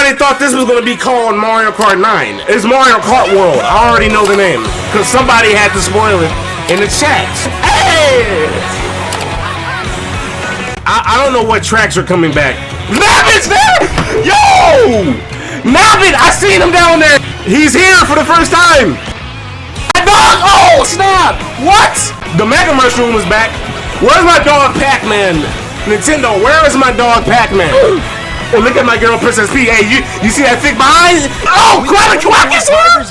Everybody thought this was gonna be called Mario Kart 9. It's Mario Kart World. I already know the name because somebody had to spoil it in the chat. Hey! I don't know what tracks are coming back. Nabbit's there! Yo! Nabbit! I seen him down there. He's here for the first time. My dog! Oh snap! What? The Mega Mushroom is back. Where's my dog Pac-Man? Nintendo, where is my dog Pac-Man? Oh, look at my girl Princess P. Hey, you see that thick behind? Oh, Quack is here?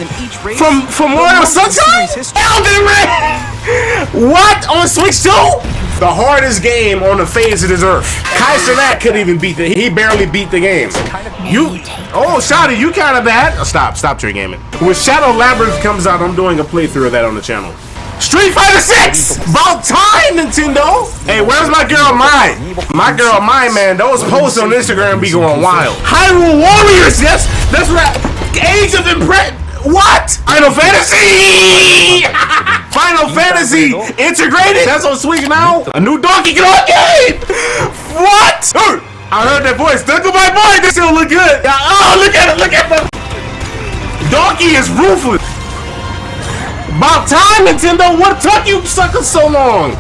From Mario Sunshine? Elden Ring! What? On Switch 2? The hardest game on the face of this earth. Kaiser Rat couldn't even beat he barely beat the game. Oh, Shotty, you kind of bad. Oh, stop Trey Gaming. When Shadow Labyrinth comes out, I'm doing a playthrough of that on the channel. Street Fighter 6! About time, Nintendo! Hey, where's my girl Mai? My girl Mai, man, those posts on Instagram be going wild. Hyrule Warriors, yes! That's right! Age of Impress... What? Final Fantasy! Final Fantasy integrated? That's on Switch now? A new Donkey Kong game! What? I heard that voice. Look at my boy! This still look good! Oh, look at it! Look at the... Donkey is ruthless! About time, Nintendo! What took you suckers so long?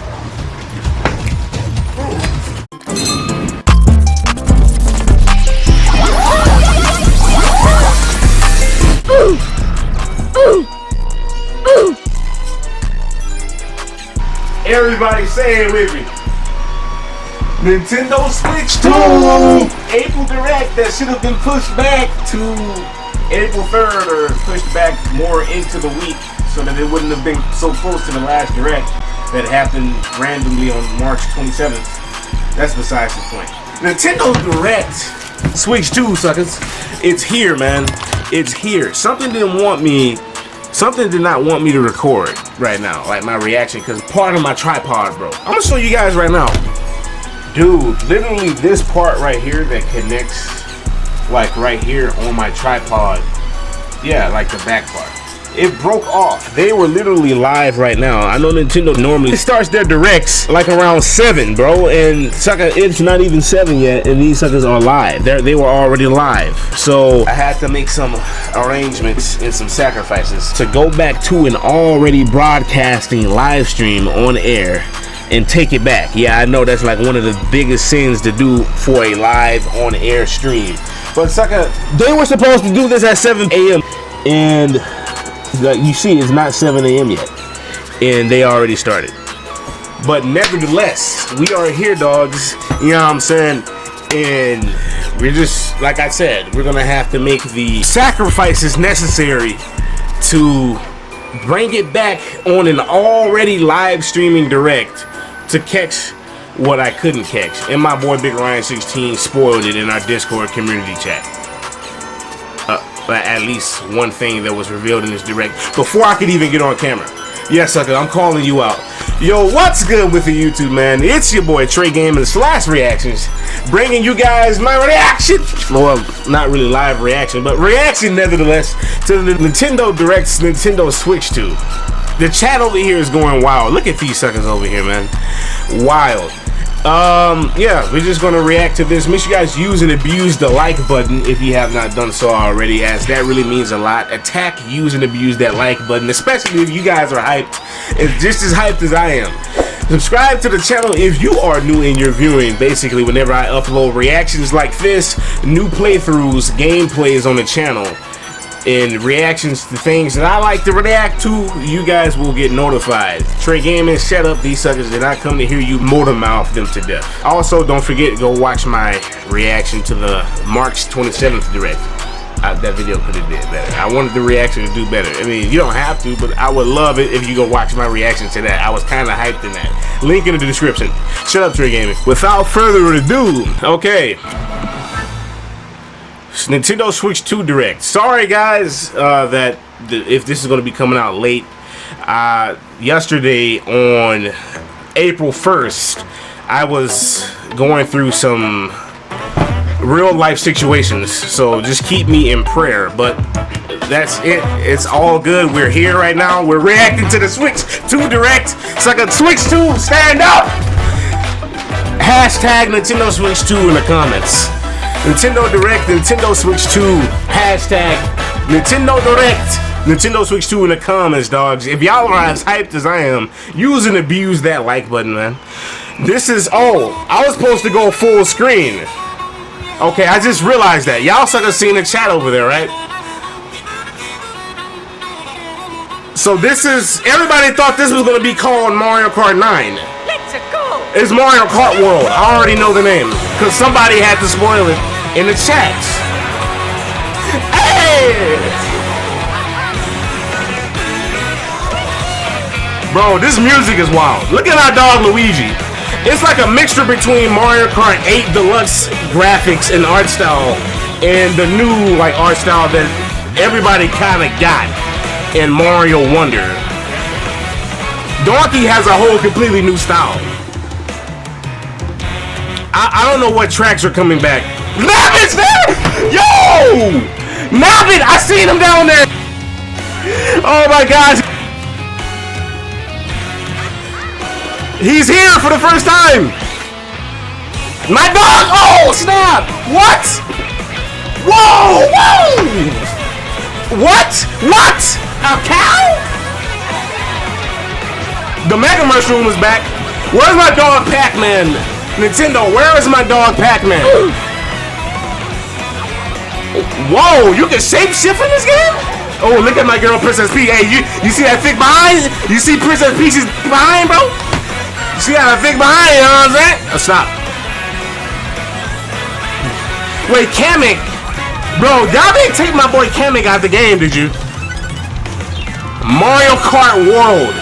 Everybody say it with me. Nintendo Switch 2! April Direct that should have been pushed back to April 3rd or pushed back more into the week so that it wouldn't have been so close to the last Direct that happened randomly on March 27th. That's besides the point. Nintendo Direct Switch 2, suckers. It's here, man. It's here. Something did not want me to record right now, like my reaction, because part of my tripod broke. I'm gonna show you guys right now. Dude, literally this part right here that connects, like right here on my tripod. Yeah, like the back part. It broke off. They were literally live right now. I know Nintendo normally starts their directs like around 7, bro, and sucker, it's not even 7 yet, and these suckers are live. They were already live. So I had to make some arrangements and some sacrifices to go back to an already broadcasting live stream on air and take it back. Yeah, I know that's like one of the biggest sins to do for a live on air stream. But sucker, they were supposed to do this at 7 a.m. and you see, it's not 7 a.m. yet, and they already started. But nevertheless, we are here, dogs. You know what I'm saying? And we're just, like I said, we're gonna have to make the sacrifices necessary to bring it back on an already live streaming direct to catch what I couldn't catch. And my boy Big Ryan 16 spoiled it in our Discord community chat. At least one thing that was revealed in this direct before I could even get on camera. Yes, sucker, I'm calling you out. Yo, what's good with the YouTube, man? It's your boy Trey Gaming / Reactions, bringing you guys my reaction. Well, not really live reaction, but reaction nevertheless to the Nintendo Direct's Nintendo Switch 2. The chat over here is going wild. Look at these suckers over here, man. Wild. Yeah, we're just gonna react to this. Make sure you guys use and abuse the like button if you have not done so already, as that really means a lot. Attack, use, and abuse that like button, especially if you guys are hyped and just as hyped as I am. Subscribe to the channel if you are new in your viewing. Basically, whenever I upload reactions like this, new playthroughs, gameplays on the channel, and reactions to things that I like to react to, you guys will get notified. Trey Gaming, shut up, these suckers did not come to hear you motor mouth them to death. Also, don't forget to go watch my reaction to the March 27th direct. That video could have did better. I wanted the reaction to do better. I mean, you don't have to, but I would love it if you go watch my reaction to that. I was kind of hyped in that. Link in the description. Shut up, Trey Gaming. Without further ado, okay. Nintendo Switch 2 Direct. Sorry guys that if this is going to be coming out late. Yesterday on April 1st, I was going through some real life situations, so just keep me in prayer. But that's it. It's all good. We're here right now. We're reacting to the Switch 2 Direct. It's like a Switch 2 stand up. Hashtag Nintendo Switch 2 in the comments. Nintendo Direct, Nintendo Switch 2, hashtag Nintendo Direct, Nintendo Switch 2 in the comments, dogs. If y'all are as hyped as I am, use and abuse that like button, man. This is, oh, I was supposed to go full screen. Okay, I just realized that. Y'all suckers seen the chat over there, right? So this is, everybody thought this was going to be called Mario Kart 9. Let's go. It's Mario Kart World. I already know the name because somebody had to spoil it in the chats. Hey! Bro, this music is wild. Look at our dog Luigi. It's like a mixture between Mario Kart 8 Deluxe graphics and art style and the new like art style that everybody kind of got in Mario Wonder. Donkey has a whole completely new style. I don't know what tracks are coming back. Navid's there! Yo! Navid! I seen him down there! Oh my gosh! He's here for the first time! My dog! Oh, snap! What? Whoa! Whoa! What? What? A cow? The Mega Mushroom is back. Where's my dog Pac-Man? Nintendo, where is my dog Pac-Man? Whoa, you can shapeshift in this game? Oh, look at my girl Princess Peach. Hey, you see that thick behind? You see Princess Peach's behind, bro? You see that thick behind, you know what I'm saying? Oh, stop. Wait, Kamek. Bro, y'all didn't take my boy Kamek out the game, did you? Mario Kart World.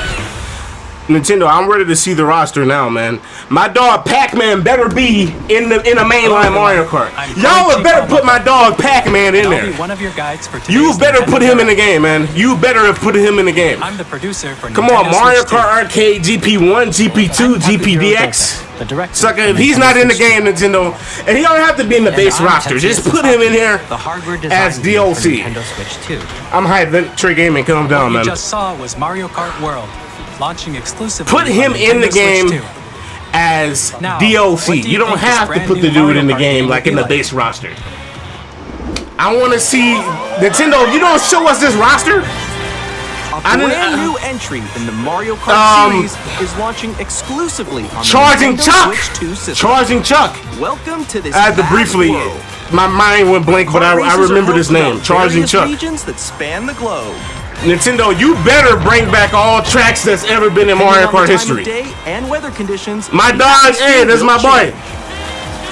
Nintendo, I'm ready to see the roster now, man. My dog Pac-Man better be in a mainline Mario Kart. Y'all would better put my dog Pac-Man in there. You better put him in the game, man. You better have put him in the game. I'm the producer for Come on, Mario Kart Arcade, GP1, GP2, GPDX. Sucker, if he's not in the game, Nintendo, and he don't have to be in the base roster, just put him in here as DLC. I'm hyped. Let Trey Gaming calm down, man. What you just saw was Mario Kart World. Launching exclusively. Put him in the game as DLC. You don't have to put the dude in the game like in the base roster. I want to see Nintendo. You don't show us this roster. A brand new entry in the Mario Kart series is launching exclusively on Charging the Chuck. Switch 2 system. Charging Chuck. Welcome to this. I had to briefly. My mind went blank, but I remember this name. Charging Chuck. Regions that span the globe. Nintendo, you better bring back all tracks that's ever been in Mario Kart history. And weather conditions. My dog, hey, that's my boy.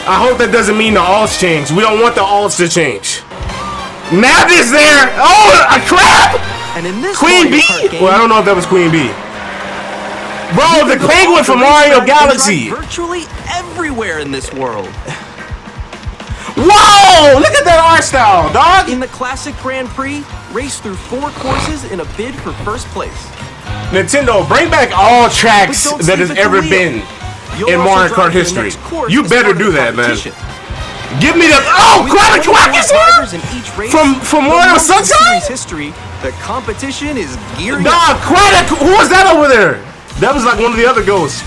I hope that doesn't mean the alts change. We don't want the alts to change. Navi's there. Oh, a crab. And in this Queen Bee? Well, I don't know if that was Queen Bee. Bro, the penguin from Mario Galaxy. Virtually everywhere in this world. Whoa! Look at that art style, dog. In the classic Grand Prix, race through 4 courses in a bid for first place. Nintendo, bring back all tracks that has ever been in Mario Kart history. You better do that, man. Give me the Quack is here from Mario Sunshine. History, the competition is gearing up. Quack, who was that over there? That was like one of the other ghosts.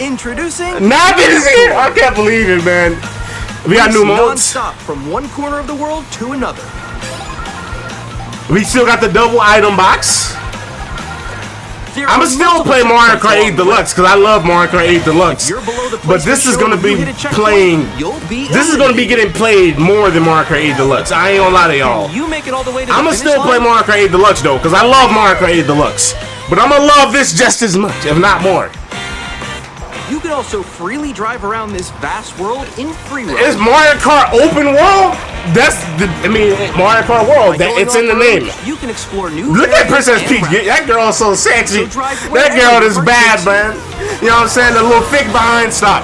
Introducing Navid is here. I can't believe it, man. We got new modes. Non-stop from one corner of the world to another. We still got the double item box. I'ma still play Mario Kart 8 Deluxe because I love Mario Kart 8 Deluxe. But this is gonna be playing. This is gonna be getting played more than Mario Kart 8 Deluxe. I ain't gonna lie to y'all. I'ma still play Mario Kart 8 Deluxe though, because I love Mario Kart 8 Deluxe. But I'ma love this just as much, if not more. You can also freely drive around this vast world in free roam. Is Mario Kart Open World? That's the, Mario Kart World. It's in the name. You can explore new. Look at Princess Peach. That girl is so sexy. That girl is bad, man. You know what I'm saying? The little thick behind. Stop.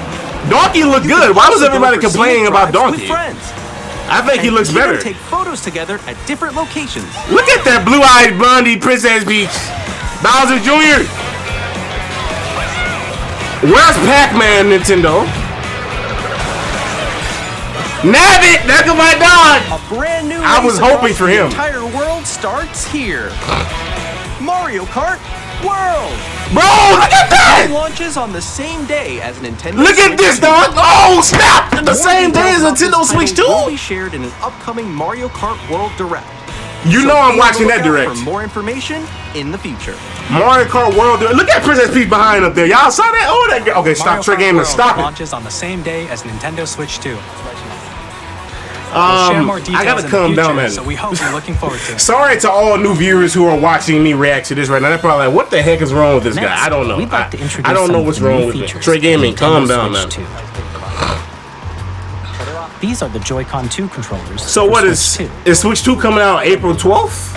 Donkey looked good. Why was everybody complaining about Donkey? I think he looks better. Take photos together at different locations. Look at that blue-eyed blondie Princess Peach. Bowser Jr. Where's Pac-Man, Nintendo? Nabbit! That's my dog! A brand new I was hoping for him. The entire world starts here. Mario Kart World. Bro, look at that! It launches on the same day as Nintendo Look at Switch this, 2. dog! Oh, snap! The More same day as details about Nintendo this Switch 2? title will be shared in an upcoming Mario Kart World Direct. You So know I'm be on the watching that lookout direct. for more information in the future. Mario Kart World. Look at Princess Peach behind up there. Y'all saw that? Oh, that girl. Okay, stop. Mario Trey Kart Gaming, World stop it. launches on the same day as Nintendo Switch 2. We'll share more details I gotta in the calm down, future, man. so we hope you're looking forward to it. Sorry to all new viewers who are watching me react to this right now. They're probably like, what the heck is wrong with this guy? Next, I don't know. we'd like to introduce I don't know some of what's the new wrong with me. features Trey Gaming, of calm Nintendo down, man. Switch 2. These are the Joy-Con 2 controllers. So for what Switch 2. is Switch 2 coming out April 12th?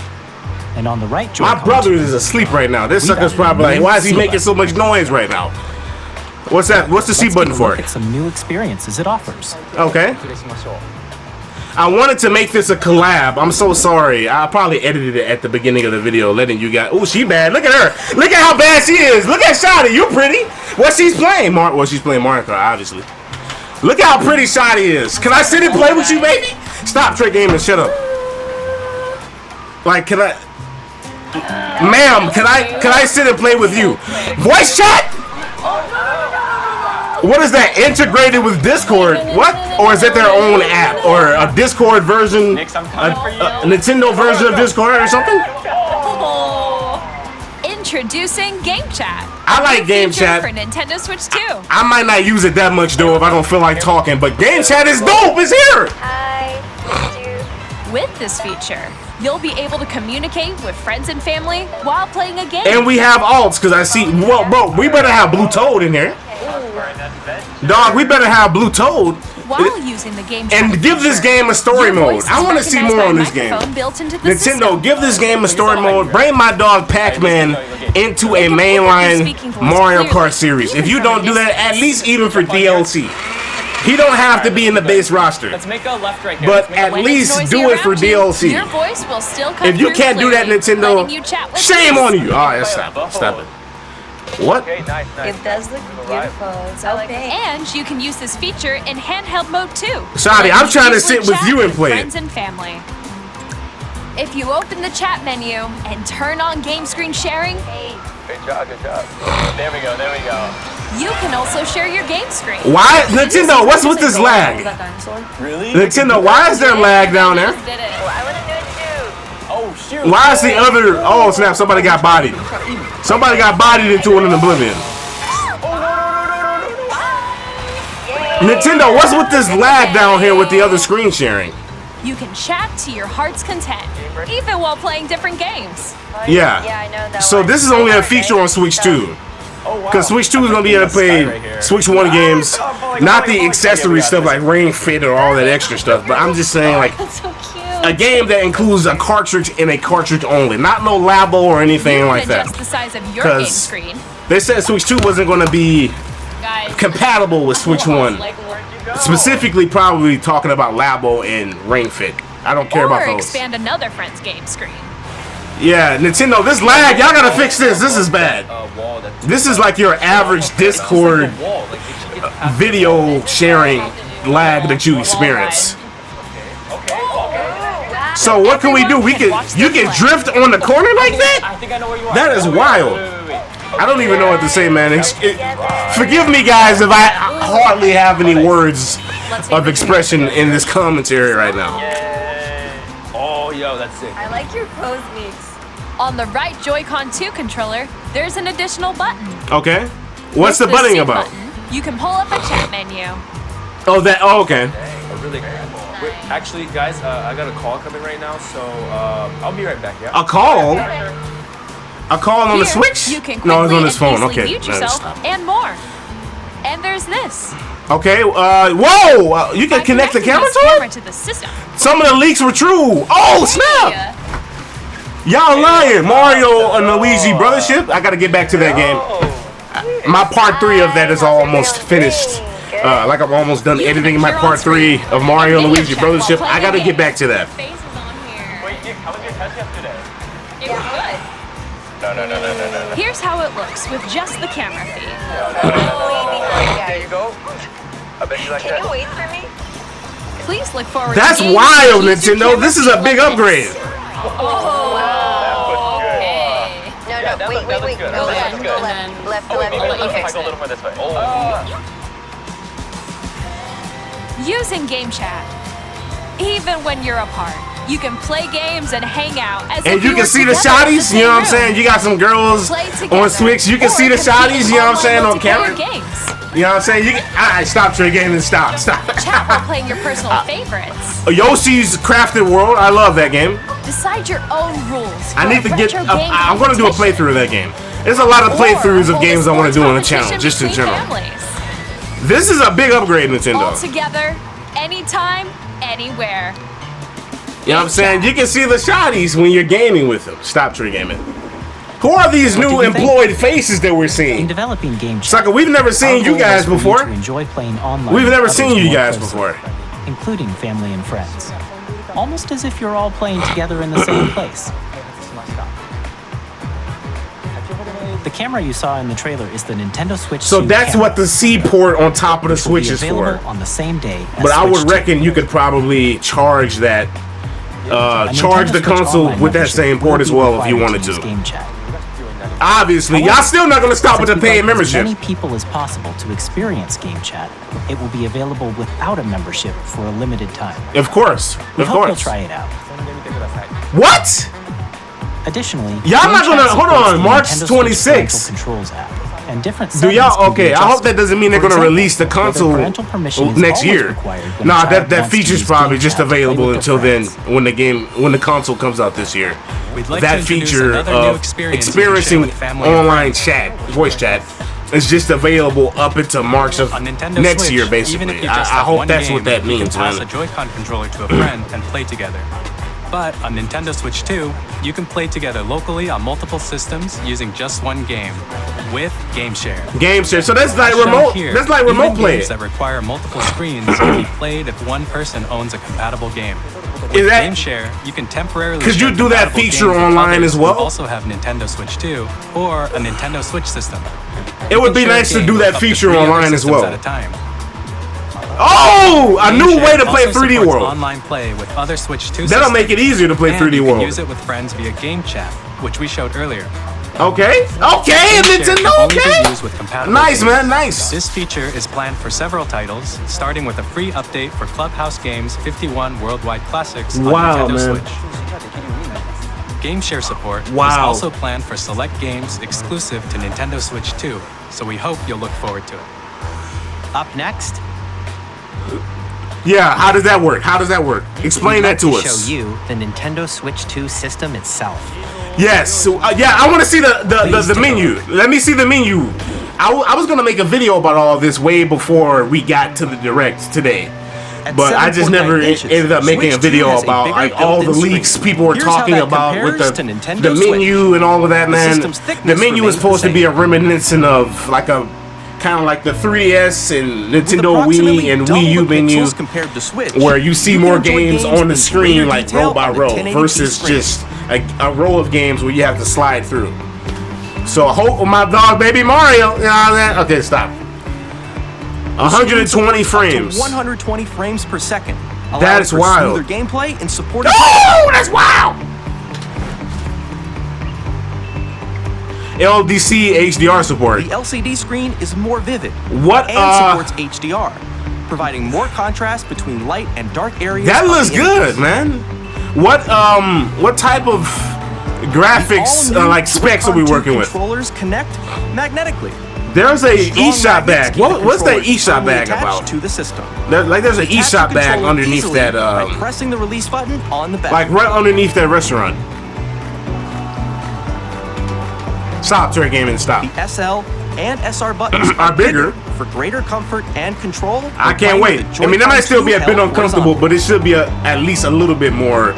And on the right My Joy-Con brother 2, is asleep right now. This We sucker's got probably like, new why is he C making button. so much noise right now? What's that? What's the C let's button take a look for? at some new experiences it offers. Okay. I wanted to make this a collab. I'm so sorry. I probably edited it at the beginning of the video, letting you guys. Oh, she bad. Look at her. Look at how bad she is. Look at Shotty. You pretty. What she's playing? Well, she's playing Mario Kart, obviously. Look how pretty Shotty is. Can I sit and play with you, baby? Stop, Trey Gaming. Shut up. Like, can I? Ma'am, can I sit and play with you? Voice chat? What is that? Integrated with Discord? What? Or is it their own app? Or a Discord version? A Nintendo version of Discord or something? Introducing Game Chat. I like Game Feature Chat. for Nintendo Switch 2. I might not use it that much though if I don't feel like talking, but Game Chat is dope. It's here. With this feature, you'll be able to communicate with friends and family while playing a game. And we have alts because I see. Well, bro, we better have Blue Toad in here. Dog, we better have Blue Toad. While using the Game Chat And give this feature, game a story your mode. voice I is want to see recognized more by on a this game. microphone built into the Nintendo, system. give this game a story mode. Bring my dog Pac-Man into a mainline Mario Kart series. If you don't do that, at least even for DLC. He don't have to be in the base roster. Let's make a left right here. But at When it's least noisy do it for around you, DLC. Your voice will still come If you through can't do that, clearly, Nintendo, letting you chat with shame us. on you. Alright, stop it. Stop it. What? Okay, nice. It does look beautiful. It's so big. And you can use this feature in handheld mode too. Shadi, I'm trying to sit with chat you and play it. friends and family. If you open the chat menu and turn on game screen sharing, Good job. There we go. you can also share your game screen. Why? Nintendo, what's with this lag? Really? Nintendo, why is there lag down there? Just did it. I want to do it too. Oh, shoot. Why is the other... Oh, snap, somebody got bodied. Somebody got bodied into an oblivion. Nintendo, what's with this lag down here with the other screen sharing? You can chat to your heart's content, even while playing different games. Yeah. Yeah, I know that So one. this is only a feature on Switch 2. Because Switch 2 is going to be able to play Switch 1 games. Not the accessory stuff like Ring Fit or all that extra stuff. But I'm just saying, like, That's so cute. a game that includes a cartridge and a cartridge only. Not no Labo or anything You like can that. adjust the size of your game 'Cause screen. They said Switch 2 wasn't going to be Guys, compatible with Switch 1. Like, where'd you go? Specifically, probably talking about Labo and Ring Fit. I don't care about or those. expand another friend's game screen. Yeah, Nintendo, this lag, y'all gotta fix this. This is bad. Wall that's This is like your average Discord wall. Like, it should get past video sharing lag that you experience. So what can we do? You can drift on the corner like that? I think I know where you are. That is wild. Wait. I don't even know what to say, man. Forgive me, guys, if I hardly have any words of expression in this commentary right now. Oh, yo, that's sick. I like your pose mix. On the right Joy-Con 2 controller, there's an additional button. Okay. What's the With button sync about? button, you can pull up a chat menu. Oh, that. Oh, okay. Really cool. Wait, actually, guys, I got a call coming right now, so I'll be right back. Yeah. A call? A call on the Here, Switch? You can No, it's quickly on his and phone. easily Okay. mute No, yourself stop. and more. And there's this. Okay. Whoa! You can By connect the connecting camera this to camera it? to the system. Some of the leaks were true. Oh, snap! Yeah. Y'all lying. Mario and Luigi Brothership. I gotta get back to that game. My part 3 of that is almost finished. Like I'm almost done editing my part 3 of Mario and Luigi Brothership. I gotta get back to that. Face is on here. Wait, Nick, how was your test yesterday? It was good. No. Here's how it looks with just the camera feed. There you go. I bet you like Can that. you wait for me? Please look forward That's to games wild, that use your Nintendo. camera This is a feed big like upgrade. this. Okay. let me Maybe fix if I go a it. little more this way. Using Game Chat. Even when you're apart, you can play games and hang out as And if you were can see the together in shotties, you know what I'm same room. saying? You got some girls Play on together, Switch. You can or see the compete shotties, you know what I'm saying, on multiplayer camera. games. You know what I'm saying? You can, alright, stop Trey Gaming, stop. Chat while playing your personal favorites. Yoshi's Crafted World, I love that game. Decide your own rules. I need to get, I'm gonna do a playthrough of that game. There's a lot of Or playthroughs of hold a games I want to sports do on the channel, competition just in between general. families. This is a big upgrade, All Nintendo. together, anytime, anywhere. You know what I'm saying? You can see the shotties when you're gaming with them. Stop Trey Gaming. Who are these What new do you think? employed faces that we're In seeing? developing Game Chat, Sucker, we've never our seen you goal guys was for before. to enjoy playing online We've with never others seen you more guys closely, before. including family and friends. Almost as if you're all playing together in the same place. The camera you saw in the trailer is the Nintendo Switch So 2 that's camera. what the C port on top of the Which will be Switch is available for. on the same day as But I Switch would 2. reckon you could probably charge that, A charge the Nintendo Switch console Online with that membership same port will as be well if you required wanted use to. Game Chat. Obviously, y'all still not gonna stop with the Since we'd paid like as membership. many people as possible to experience Game Chat, it will be available without a membership for a limited time. Of course, We of hope you'll course. try it out. What? Additionally, Y'all Game not Chat gonna- hold supports on, the March Nintendo Switch 26th. parental controls app, and different Do settings y'all can be okay? I hope adjusted. that doesn't mean they're For gonna example, release the whether console parental permission is next always year. required when Nah, a child that wants to feature's use probably Game just Chat to play available with until their then friends. when the console comes out this year. We'd like That to introduce feature another new of experience you can share experiencing with family and online friends. chat, voice chat, is just available up until March of On Nintendo next Switch, year, even if basically. you I just have hope one that's game, what that you means, can pass man. a Joy-Con controller to a friend and play together. But on Nintendo Switch 2, you can play together locally on multiple systems using just one game with Game Share. Game share. So that's like As shown remote. here, That's like even remote play. games that require multiple screens can be played if one person owns a compatible game. Is With that- Game Share, you can temporarily Could you share do that compatible feature games with online others as well? who also have Nintendo Switch 2 or a Nintendo Switch system. It You would can be share a nice to game do with that up to feature 3 other online as systems well. at a time. Oh, a new Game way Share to play also 3D supports World. online play with other Switch 2 That'll systems. make it easier to play And 3D you World. can use it with friends via Game Chat, which we showed earlier. Okay, okay, Game Share can Nintendo, only be okay. used with compatible Nice, games. man, nice. This feature is planned for several titles, starting with a free update for Clubhouse Games 51 Worldwide Classics on Wow, Nintendo man. Switch. Game Share support is Wow. also planned for select games exclusive to Nintendo Switch 2, so we hope you'll look forward to it. Up next, Yeah, how does that work? How does that work? Explain we'd that like to to us. show you the Nintendo Switch 2 system itself. Yes. So, yeah, I want to see the menu. Let me see the menu. I was gonna make a video about all of this way before we got to the direct today, At but I just 7.9 never inches, ended up making a Switch 2 video has a about bigger like all the built-in leaks screen. people were Here's how talking that about with compares to Nintendo the menu Switch. and all of that, The man. system's The thickness menu was remains the supposed to be a same. reminiscent of like a kind of like the 3DS and With Nintendo approximately Wii and double Wii U the menu, pixels compared to Switch, where you see you can more enjoy games on the in screen greater like detail row by on the row 1080p versus screen. just a row of games where you have to slide through. So I hope my dog baby Mario, you know what I mean? Okay, stop. 120 frames. 120 frames per second. That allowing is for wild. Smoother gameplay and supporting. Oh, that's wild! LDC HDR support. The LCD screen is more vivid What, and supports HDR, providing more contrast between light and dark areas. That of looks the good, images. man. What type of graphics All new like specs are we Joy-Con 2 working with? Controllers connect magnetically. There's a Strong eShop magnets bag. keep the What's that controllers eShop firmly bag attached about? To the system. There's an Attach eShop the bag controller underneath easily that by pressing the release button on the back. like right underneath that restaurant. Stop, Trey Gaming, stop. The SL and SR buttons Are bigger. for greater comfort and control. I when can't playing wait. with the I mean, that Joy-Con might still be a 2 bit held uncomfortable, horizontally. but it should be at least a little bit more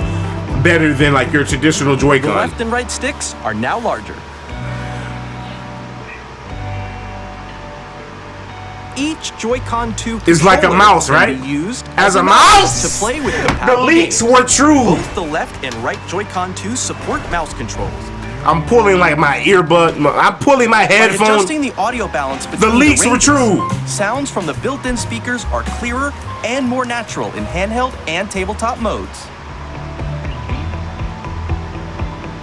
better than like your traditional The Joy-Con. left and right sticks are now larger. Each Joy-Con 2 Is like a controller mouse, can right? be used As a mouse! to play with The compatible leaks games. were true. Both the left and right Joy-Con 2 support mouse controls. I'm pulling like my earbud. I'm pulling my By headphone. adjusting the audio balance The between leaks were ranges, true. sounds from the built-in speakers are clearer and more natural in handheld and tabletop modes.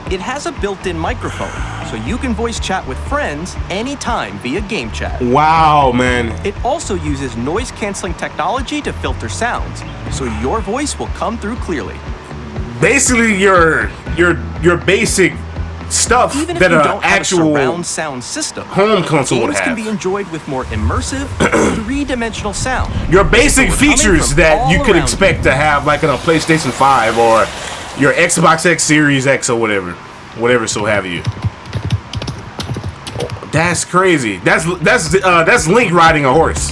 It has a built-in microphone, so you can voice chat with friends anytime via game chat. Wow, man. It also uses noise-canceling technology to filter sounds, so your voice will come through clearly. Basically, your basic stuff Even if that you an don't have a actual surround sound system, home console would games can have. be enjoyed with more immersive, three-dimensional sound. Your basic Coming features from that all you could around expect to have, like on a PlayStation 5 or your Xbox X Series X or whatever so have you. That's crazy. That's Link riding a horse.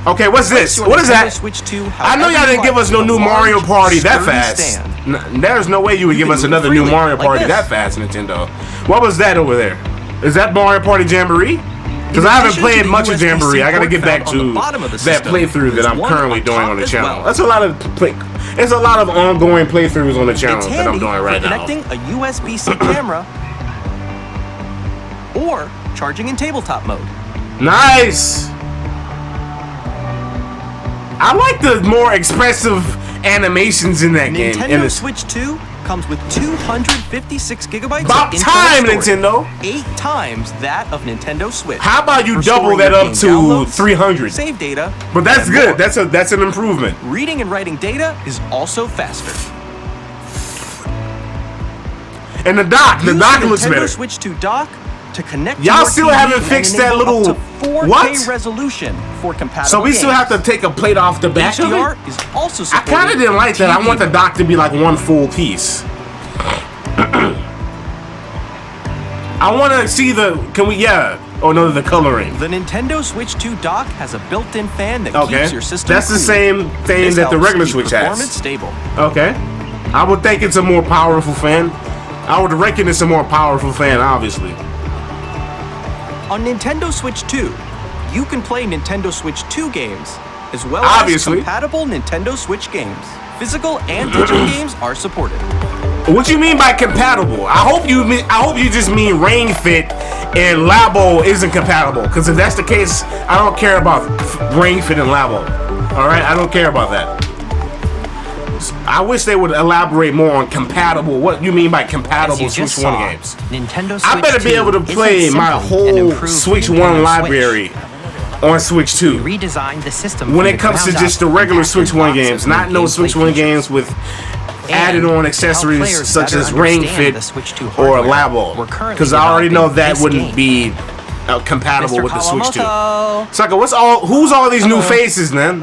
Okay, what's this? What is that? Switch 2 I know y'all didn't give us no new Mario Party that fast. There's no way you would give us another new Mario Party that fast, Nintendo. What was that over there? Is that Mario Party Jamboree? Because I haven't played much of Jamboree. I gotta get back to that playthrough that I'm currently doing on the channel. That's a lot of it's a lot of ongoing playthroughs on the channel that I'm doing right now. Connecting a USB-C camera or charging in tabletop mode. Nice. I like the more expressive animations in that game. Nintendo Switch 2 comes with 256 gigabytes About of time, internal storage, Nintendo. 8 times that of Nintendo Switch. How about you For double storing that your up game to downloads, 300? Save data. But that's and good. more. That's an improvement. Reading and writing data is also faster. And the dock Use looks Nintendo better. Switch 2 dock to connect. Y'all to your still TV haven't and fixed that enable little up to 4K what? resolution for compatible. So we still games. have to take a plate off the back of HDR it? is also I supported. kind of didn't like that. I TV want the mode. dock to be like one full piece. I want to see the. Can we? Yeah. Oh no, the coloring. The Nintendo Switch 2 dock has a built-in fan that Okay. keeps your system That's the cool. same thing This that the helps regular keep Switch performance has. stable. Okay. I would think it's a more powerful fan. I would reckon it's a more powerful fan, obviously. On Nintendo Switch 2, you can play Nintendo Switch 2 games, as well Obviously. as compatible Nintendo Switch games. Physical and digital games are supported. What you mean by compatible? I hope you just mean Ring Fit and Labo isn't compatible. Because if that's the case, I don't care about Ring Fit and Labo. All right, I don't care about that. I wish they would elaborate more on compatible. What you mean by compatible As you just Switch 1 saw, games? Nintendo Switch I better be 2 able to play isn't my simply an whole improved Switch Nintendo 1 Switch. library on Switch 2. We redesigned the system When from it comes to ground just up the regular and Switch added 1 lots of games, new not no gameplay Switch 1 features. games with And added on to help accessories players such better as Ring understand Fit the Switch 2 or hardware, Labo. we're currently Because I already know developing that this wouldn't game. be compatible Mr. with the Switch 2. Kawamoto. Sucker, who's all these new faces, man?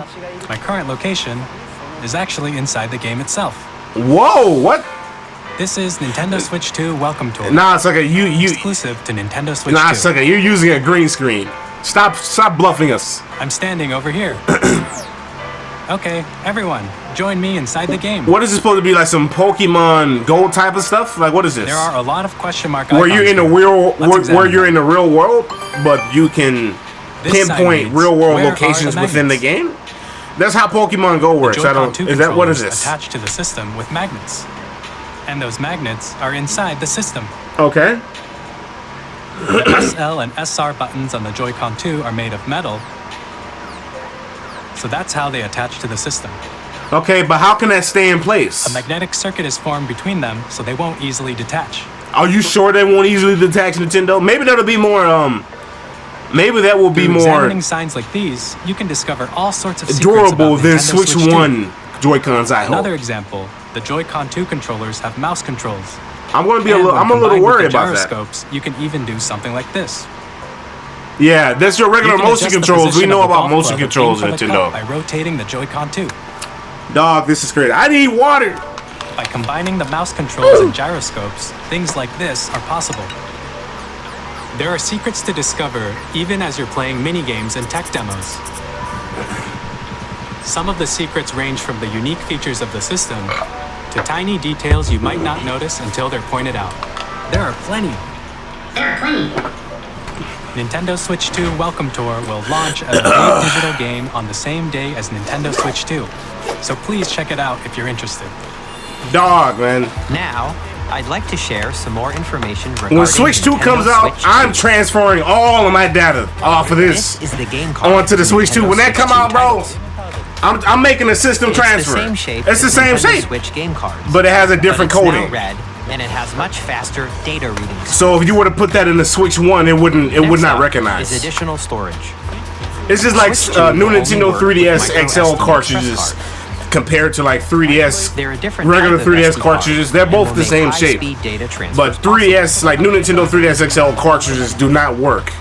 My current location is actually inside the game itself. Whoa, what? This is Nintendo Switch 2 Welcome Tour. Nah, sucker, you Exclusive to Nintendo Switch nah, 2. sucker, you're using a green screen. Stop bluffing us. I'm standing over here. Okay, everyone, join me inside the game. What is this supposed to be, like some Pokemon Go type of stuff? Like, what is this? There are a lot of question mark Where icons you're in the here. real, Let's where examine you're them. in the real world, but you can This sign pinpoint reads, real world "Where are locations the within the magnets?" game. That's how Pokemon Go works. I Joy-Con don't. 2 Is that what is controllers this? attached to the system with magnets. And those magnets are inside the system. Okay. The SL and SR buttons on the Joy-Con 2 are made of metal. So that's how they attach to the system. Okay, but how can that stay in place? A magnetic circuit is formed between them, so they won't easily detach. Are you sure they won't easily detach, Nintendo? Maybe that'll be more. Maybe that will be Through more examining signs like these, you can discover all sorts of secrets durable about than Nintendo Switch 2. 1 Joy-Cons. I hope. Another example, the Joy-Con 2 controllers have mouse controls. I'm gonna be And I'm a when little combined with worried the about that. gyroscopes, you can even do something like this. Yeah, that's your regular You can motion adjust the controls. We position know of the about golf motion club controls in being from the cup Nintendo. by rotating the Joy-Con 2. Dog, this is crazy. I need water. By combining the mouse controls and gyroscopes, things like this are possible. There are secrets to discover even as you're playing mini-games and tech demos. Some of the secrets range from the unique features of the system to tiny details you might not notice until they're pointed out. There are plenty. Nintendo Switch 2 Welcome Tour will launch as a paid digital game on the same day as Nintendo Switch 2. So please check it out if you're interested. Dog, man. Now, I'd like to share some more information regarding When Switch 2 Nintendo comes out, Switch I'm 2. transferring all of my data off of this This is the game card onto the for Switch 2. Nintendo When that Switch come out, 2 bro, titles. I'm making a system It's transfer. the same shape It's the as same Nintendo shape, Switch game cards, but it has a different but it's coating. now red and it has much faster data readings. So if you were to put that in the Switch 1, it would not recognize. Is additional storage. It's just like Switch 2 new will Nintendo only work 3DS with XL micro SD cartridges press card. compared to like 3DS There are different regular type of 3DS SD cartridges. cards They're and both will the make same shape. high-speed data transfers But 3DS, like new Nintendo 3DS XL cartridges, do not work.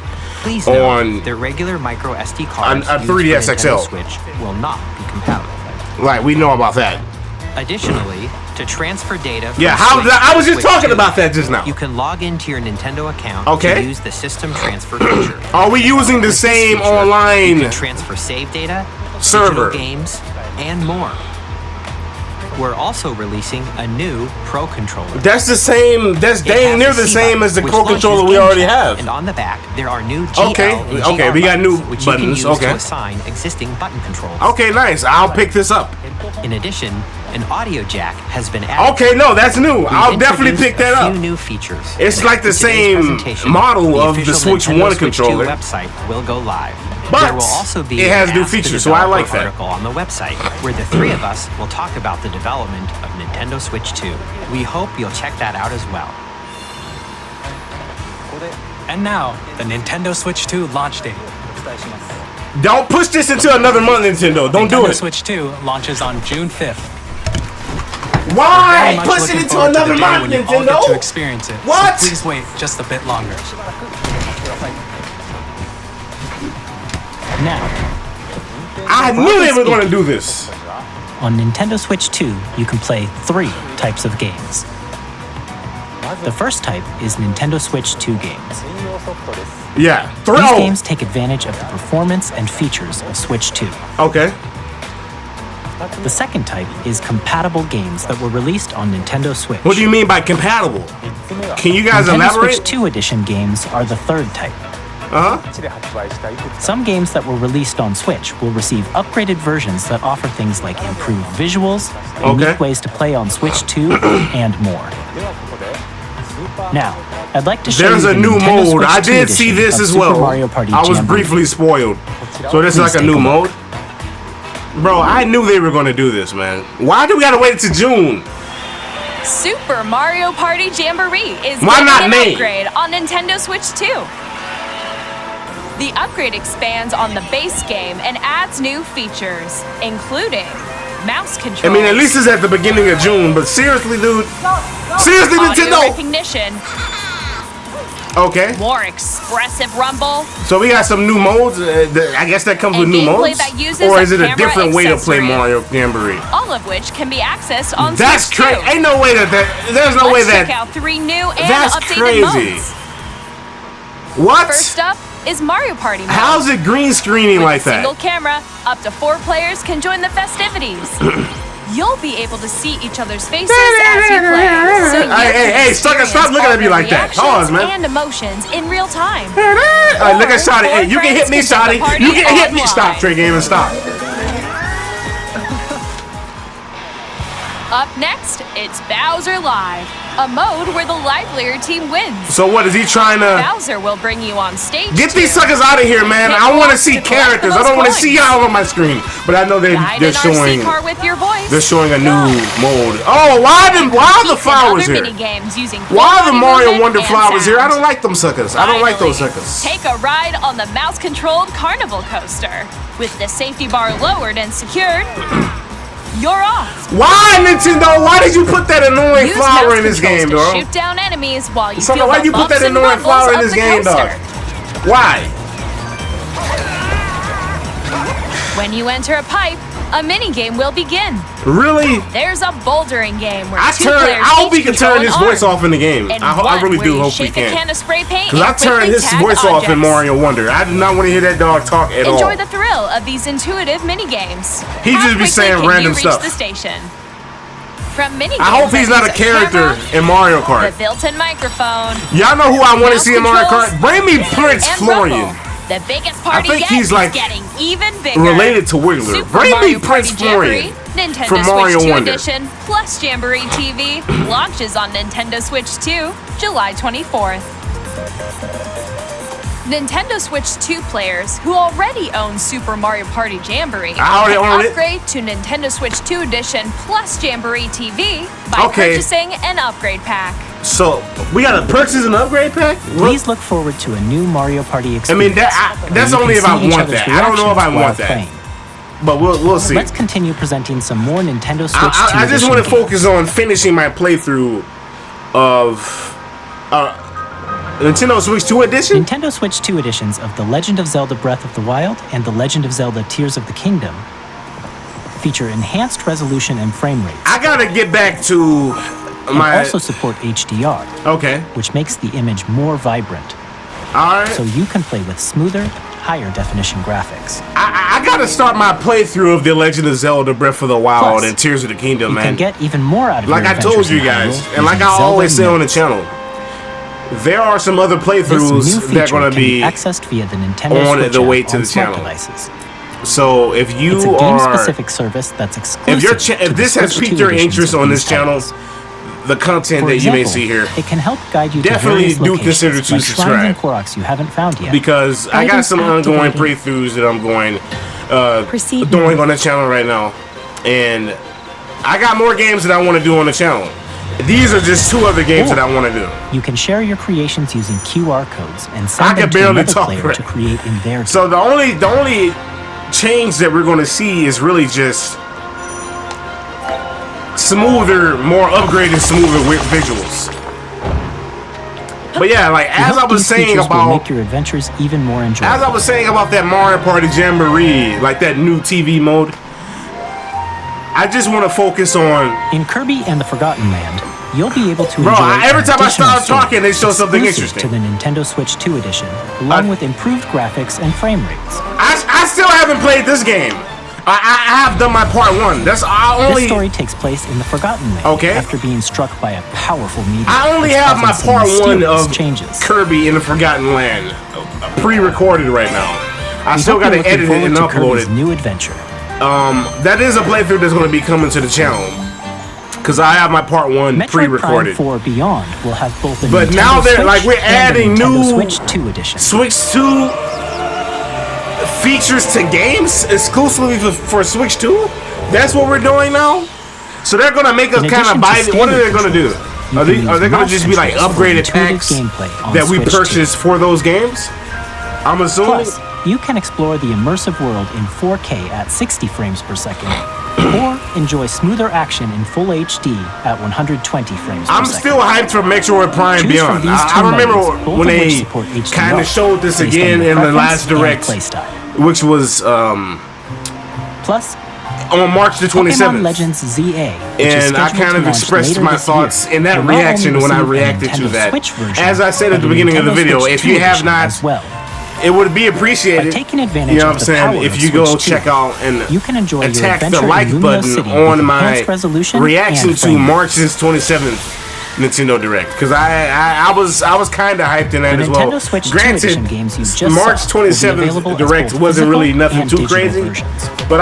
Please on note, the regular micro SD cards a used 3DS for Nintendo XL. Switch will not be compatible. Right, we know about that. Additionally, to transfer data from Yeah, Switch I was to just Switch talking 2, about that just now. you can log into your Nintendo account Okay. to use the system transfer feature. Are we using the With this same feature, You online can transfer save data, server? digital games, and more. We're also releasing a new Pro controller. That's the same. That's It dang has near a the C same button, as the which Pro launches controller we Game already Chat. have. And on the back, there are new GL Okay, and okay, GR we got new buttons, which buttons, you can use okay. to assign existing button controls. Okay, nice. I'll pick this up. In addition, an audio jack has been added. Okay, no, that's new. We've I'll definitely introduced pick that a up. few new features. It's And like the after today's same presentation, model of the official Switch Nintendo 1 Switch 2 controller. website will go live. But there will also be it has an new Ask the features, so I like Developer that. article on the website where the three of us will talk about the development of Nintendo Switch 2. We hope you'll check that out as well. And now, the Nintendo Switch 2 launch date. Don't push this into another month, Nintendo. Don't do Nintendo it. Switch 2 launches on June 5th. Very Why much push it looking into forward to the another day month, when you all get to Nintendo? experience it. What? So please wait just a bit longer. Now, I knew they were going to do this. on Nintendo Switch 2, you can play 3 types of games. The first type is Nintendo Switch 2 games. Yeah, These throw. games take advantage of the performance and features of Switch 2. Okay. The second type is compatible games that were released on Nintendo Switch. What do you mean by compatible? Can you guys Nintendo elaborate? Switch 2 edition games are the third type. Some games that were released on Switch will receive upgraded versions that offer things like improved visuals, unique ways to play on Switch 2, and more. Now, I'd like to show There's you a the new Nintendo mode. Switch I 2 did see edition this of as Super well. Mario Party I was Jamboree. briefly spoiled. So this is like a take new a look. mode? Bro, I knew they were going to do this, man. Why do we got to wait until June? Super Mario Party Jamboree is Why getting not an me? upgrade on Nintendo Switch 2. The upgrade expands on the base game and adds new features, including mouse controls. I mean, at least it's at the beginning of June, but seriously, dude. Seriously, audio Nintendo. recognition, Okay. more expressive rumble, So we got some new modes. I guess that comes And with new gameplay modes. that uses Or a is it a camera different way to play accessory. Mario Jamboree? all of which can be accessed on That's Switch 2. crazy. Ain't no way there's no way Let's check that. out 3 new and That's updated crazy. modes. What? First up is Mario Party mode. How's it green screening With like a single that? camera, up to 4 players can join the festivities. You'll be able to see each other's faces as you play. So you Hey, can stop experience looking all at me the like that. Pause, reactions man. And emotions in real time. Alright, look at Or Shotty. Hey, you can hit me, friends can Shotty. take the party You can hit me. online. Stop, Trey Game, and stop. Up next, it's Bowser Live, a mode where the livelier team wins. So what is he trying to Bowser will bring you on stage. get these too. suckers out of here, man? Hit I want to blocks see to collect characters. the I don't most want to see points. y'all on my screen. But I know they're Ride an showing RC car with your voice. they're showing a new mode. Oh, why are the flowers Other here? mini-games using Why are the full-body Mario movement Wonder and flowers here? I sound. don't like them suckers. I don't like those Finally, suckers. Take a ride on the mouse-controlled carnival coaster. With the safety bar lowered and secured, you're off. Why, Nintendo? Why did you put that annoying Use flower mouse in this controls game, to dog? shoot down enemies while you So feel why the you put bumps that and annoying rumbles flower in of this the game, dog? coaster. Why? When you enter a pipe, a mini-game will begin. Really? There's a bouldering game where I 2 players hope we each can control turn an his voice arm. off in the game. And I one really where do you hope we shake a can can. of spray paint Because I and turned quickly his tag voice off in objects. Mario Wonder. I do not want to hear that dog talk at all. Enjoy the thrill of these intuitive mini-games. He How just be quickly saying can random you reach stuff. the station? From mini I hope he's not a character in Mario The Kart. built-in microphone. Y'all know who I want to mouse see in Mario controls, Kart? Bring me Prince and Florian. rumble. The biggest party think yet he's, like, is getting even bigger. Related to Wiggler. Super Bring me Mario Prince Party Jamboree, Florian Nintendo from Switch Mario 2 Wonder. Edition plus Jamboree TV launches on Nintendo Switch 2 July 24th. Nintendo Switch 2 players who already own Super Mario Party Jamboree I already can own it. upgrade to Nintendo Switch 2 Edition plus Jamboree TV by purchasing an upgrade pack. So we gotta purchase an upgrade pack? Please look forward to a new Mario Party experience. That's where you only can if I see each want other's that. I don't know if I reactions while want that. playing. But we'll see. Let's continue presenting some more Nintendo Switch 2 I just Edition want to games. focus on finishing my playthrough of Nintendo Switch 2 Edition? Nintendo Switch 2 editions of The Legend of Zelda Breath of the Wild and The Legend of Zelda Tears of the Kingdom feature enhanced resolution and frame rates. I gotta get back to And my. also support HDR, Okay. which makes the image more vibrant, Alright. so you can play with smoother, higher definition graphics. I gotta start my playthrough of The Legend of Zelda Breath of the Wild Plus, and Tears of the Kingdom, You man. can get even more out of Like your I told adventures you in guys, Hyrule and like I using Zelda always say on the Notes. channel, there are some other This new playthroughs feature that are gonna can be be. accessed via the Nintendo on Switch the way app to on the smart channel. devices. So if you It's a are, game-specific service that's exclusive. if this has piqued your interest on this channel, the content For that you may example, see here, it can help guide you definitely to various do locations, consider to like shrines and subscribe. Koroks you haven't found yet. because I got Items some ongoing activated. playthroughs that I'm going Proceed doing on the channel right now, and I got more games that I want to do on the channel. These are just two other games that I want to do. You can share your creations using QR codes and I send can them to barely another talk player right. to create in their So the only change that we're going to see is really just smoother, more upgraded, smoother visuals. But yeah, like We as hope I was these saying features will about make your adventures even more enjoyable. as I was saying about that Mario Party Jamboree, like that new TV mode, I just want to focus on. In Kirby and the Forgotten Land, you'll be able to Bro, enjoy every an time I additional start story talking, they show something exclusive interesting. to the Nintendo Switch 2 edition, along with improved graphics and frame rates. I still haven't played this game. I have done my part 1. That's I This only. story takes place in the Forgotten Land Okay. after being struck by a powerful meteor. I only that's have my causing some part 1 mysterious of changes. Kirby in the Forgotten Land pre-recorded right now. I We still hope got to you're looking edit it forward and to upload Kirby's it. new adventure. That is a playthrough that's going to be coming to the channel because I have my part 1 Metroid pre-recorded. Prime 4 Beyond will have both a But Nintendo now they're Switch like we're and a adding Nintendo new Switch 2 edition. Switch 2 features to games exclusively for Switch 2. That's what we're doing now. So they're gonna make us In kind addition of to buy it. What are they standard gonna do? you Are can they use gonna mouse just be like controls for upgraded intuitive packs gameplay on that we Switch 2. purchase for those games? I'm assuming. Plus, you can explore the immersive world in 4K at 60 frames per second, or enjoy smoother action in full HD at 120 frames per I'm second. still hyped for Metroid Prime Choose Beyond. from these I two remember modes, both when of which they support HDR, kind of showed this based on again your in the preference last and direct, playstyle. which was Plus, on March the Pokemon 27th. Legends ZA, which is And I scheduled kind to of launch expressed later my this thoughts year, in that will not only reaction when I receive a reacted to Nintendo that. Switch version, As I said at but the a beginning of the Nintendo video, Switch if 2 you have edition not, as well. it would be appreciated. By taking advantage You know of what I'm the saying? power If of you go Switch 2, check out and you can enjoy your attack the adventure like in Lumio button City on with my enhanced resolution reaction and to frame rate. March's 27th Nintendo Direct, because I was kind of hyped in that The as well. Nintendo Switch 2 Granted, edition games you just March saw will be available 27th as Direct both wasn't really physical nothing and too digital crazy, versions. but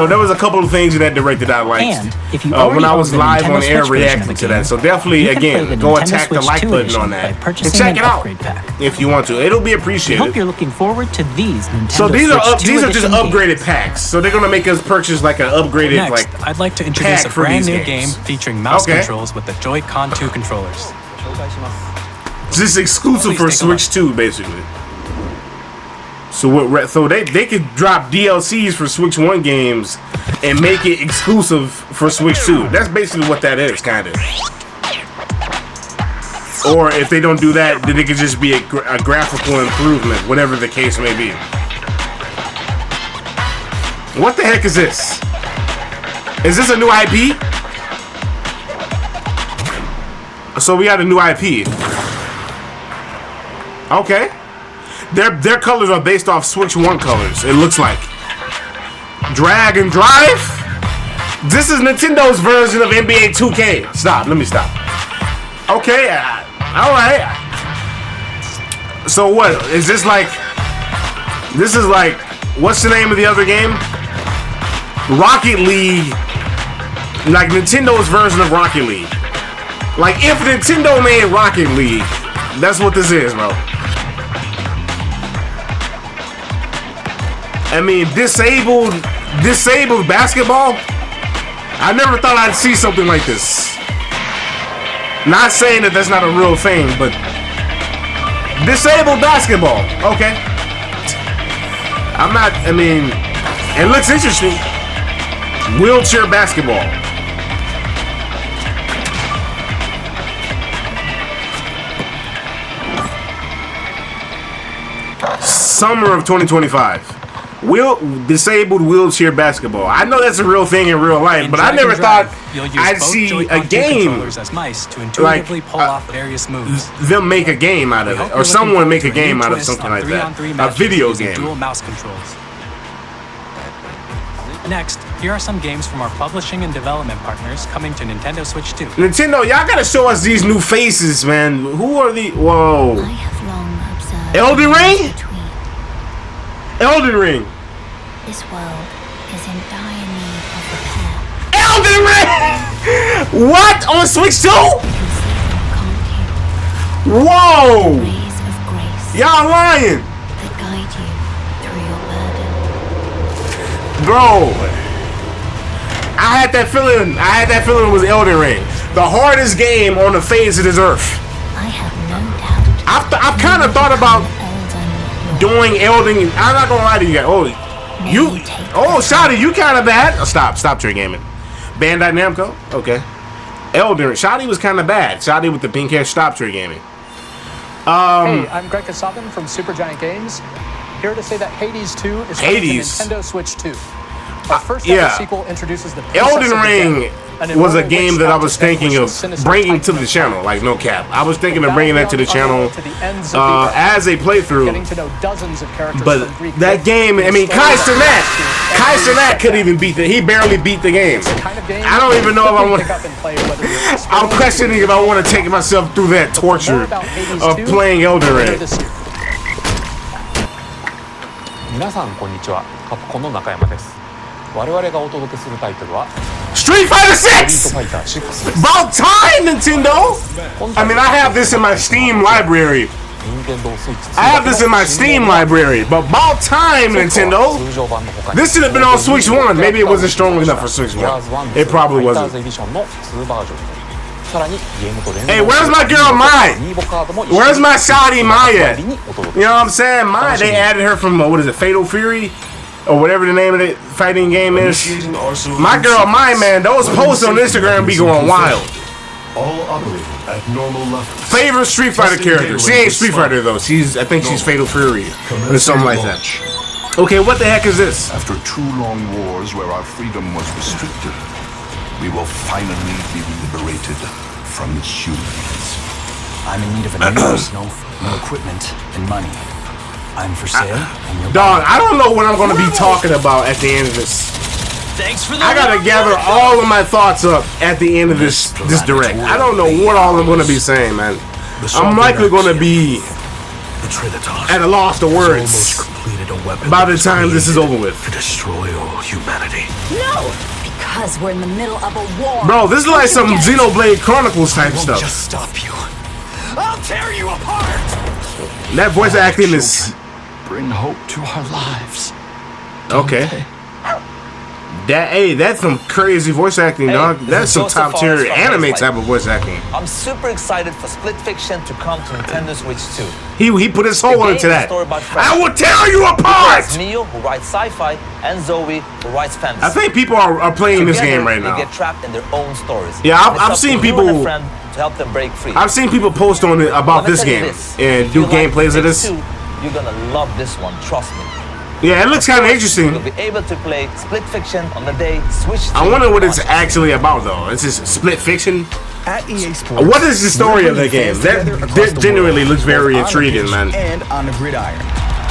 there was a couple of things in that Direct that I liked. And if you when already I own was the live Nintendo on air Switch version reacting of to the that, game, so definitely you can play again the go Nintendo attack the Switch like 2 button edition on by that and purchasing check an it out upgrade pack. if you want to. It'll be We appreciated. hope you're looking forward to these Nintendo So these Switch are 2 these are just edition upgraded games. packs. So they're gonna make us purchase like an upgraded Next, like. I'd like to introduce pack a for brand these new games. game featuring mouse Okay. controls with the Joy-Con 2 controllers. This is exclusive Please for take a Switch 2, basically. So what? So they could drop DLCs for Switch 1 games and make it exclusive for Switch 2. That's basically what that is, kind of. Or if they don't do that, then it could just be a graphical improvement, whatever the case may be. What the heck is this? Is this a new IP? So we got a new IP. Okay. Their colors are based off Switch 1 colors, it looks like. Drag and Drive? This is Nintendo's version of NBA 2K. Stop, let me stop. Okay, alright. So what, is this like... This is like... What's the name of the other game? Rocket League. Like Nintendo's version of Rocket League. Like if Nintendo made Rocket League, that's what this is, bro. I mean, disabled basketball. I never thought I'd see something like this. Not saying that that's not a real thing, but disabled basketball. Okay. I mean, it looks interesting. Wheelchair basketball. Summer of 2025. Disabled wheelchair basketball. I know that's a real thing in real life, but I never thought I'd see a game as mice to intuitively pull off various moves. Them make a game out of it, or someone make a game out of something like that. A video game. Dual mouse controls. Next, here are some games from our publishing and development partners coming to Nintendo Switch 2. Nintendo, y'all gotta show us these new faces, man. Who are the? Whoa. I have long observed Elden Ring? Elden Ring. This world is in dire need of repair. Elden Ring! What? On Switch 2? You can see them, can't you? Whoa! Rays of grace Y'all lying. that guide you through your burden. Bro. I had that feeling it was Elden Ring. The hardest game on the face of this earth. I have no doubt. I've kind of thought about doing Elden. I'm not gonna lie to you guys. Shotty, you kind of bad. Oh, stop Trey Gaming. Bandai Namco. Okay. Elden. Shotty was kind of bad. Shotty with the pink hair. Stop Trey Gaming. Hey, I'm Greg Kasabin from Supergiant Games. Here to say that Hades 2 is coming to Nintendo Switch 2. Our first ever sequel introduces the Elden Ring was a game that I was thinking of bringing to the channel, like no cap. I was thinking of bringing that to the channel as a playthrough. But that game, I mean, Kai Cenat couldn't even beat he barely beat the game. I don't even know if I want to. I'm questioning if I want to take myself through that torture of playing Elden Ring. 皆さんこんにちは。カプコンの中山です。我々がお届けするタイトルは Street Fighter 6! About time, Nintendo! I mean, I have this in my Steam library. But about time, Nintendo! This should have been on Switch 1. Maybe it wasn't strong enough for Switch 1. It probably wasn't. Hey, where's my girl Mai? Where's my shawty Mai at? You know what I'm saying? Mai, they added her from, what is it, Fatal Fury? Or whatever the name of the fighting game is. My girl Mai, man, those posts on Instagram be going wild. Favorite Street Fighter character? She ain't Street Fighter though. I think she's Fatal Fury or something like that. Okay, what the heck is this? After 2 long wars where our freedom was restricted, we will finally be liberated from its humans. I'm in need of a new arsenal, new equipment, and money. I'm for sale. Dog, I don't know what I'm going to be talking about at the end of this. Thanks for the I got to gather all of my thoughts up at the end of this direct. I don't know what all I'm going to be saying, man. I'm likely going to be at a loss of words by the time this is over with. To destroy all humanity. No! Because we're in the middle of a war. Bro, this is like some Xenoblade Chronicles type stuff. Just stop you. I'll tear you apart. That voice acting is... Bring hope to our lives. Okay. That's some crazy voice acting, dog. That's some top tier anime type of voice acting. I'm super excited for Split Fiction to come to Nintendo Switch 2. He put his soul into that. I will tear you apart! It's Neo, who writes sci-fi, and Zoe, who writes fantasy. I think people are playing this game right now. They get trapped in their own stories. Yeah, I've seen people... to help them break free. I've seen people post on it about this game and do gameplays of this. You're gonna love this one, trust me. Yeah, it looks kind of interesting. You'll be able to play Split Fiction on the day Switch 2. I wonder what it's actually about, though. It's just Split Fiction. At EA Sports, what is the story of the game? That genuinely looks very intriguing, man. And on the gridiron.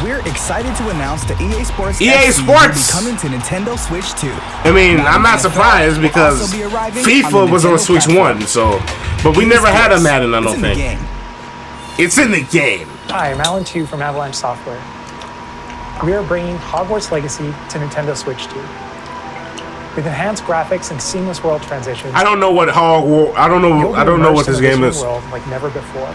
We're excited to announce the EA Sports will be coming to Nintendo Switch 2. I mean, I'm not surprised because FIFA was on Switch 1, so... But we never had a Madden, I don't think. It's in the game. Hi, I'm Alan Chu from Avalanche Software. We are bringing Hogwarts Legacy to Nintendo Switch 2. With enhanced graphics and seamless world transitions. I don't know what I don't know what this game is. World like never before.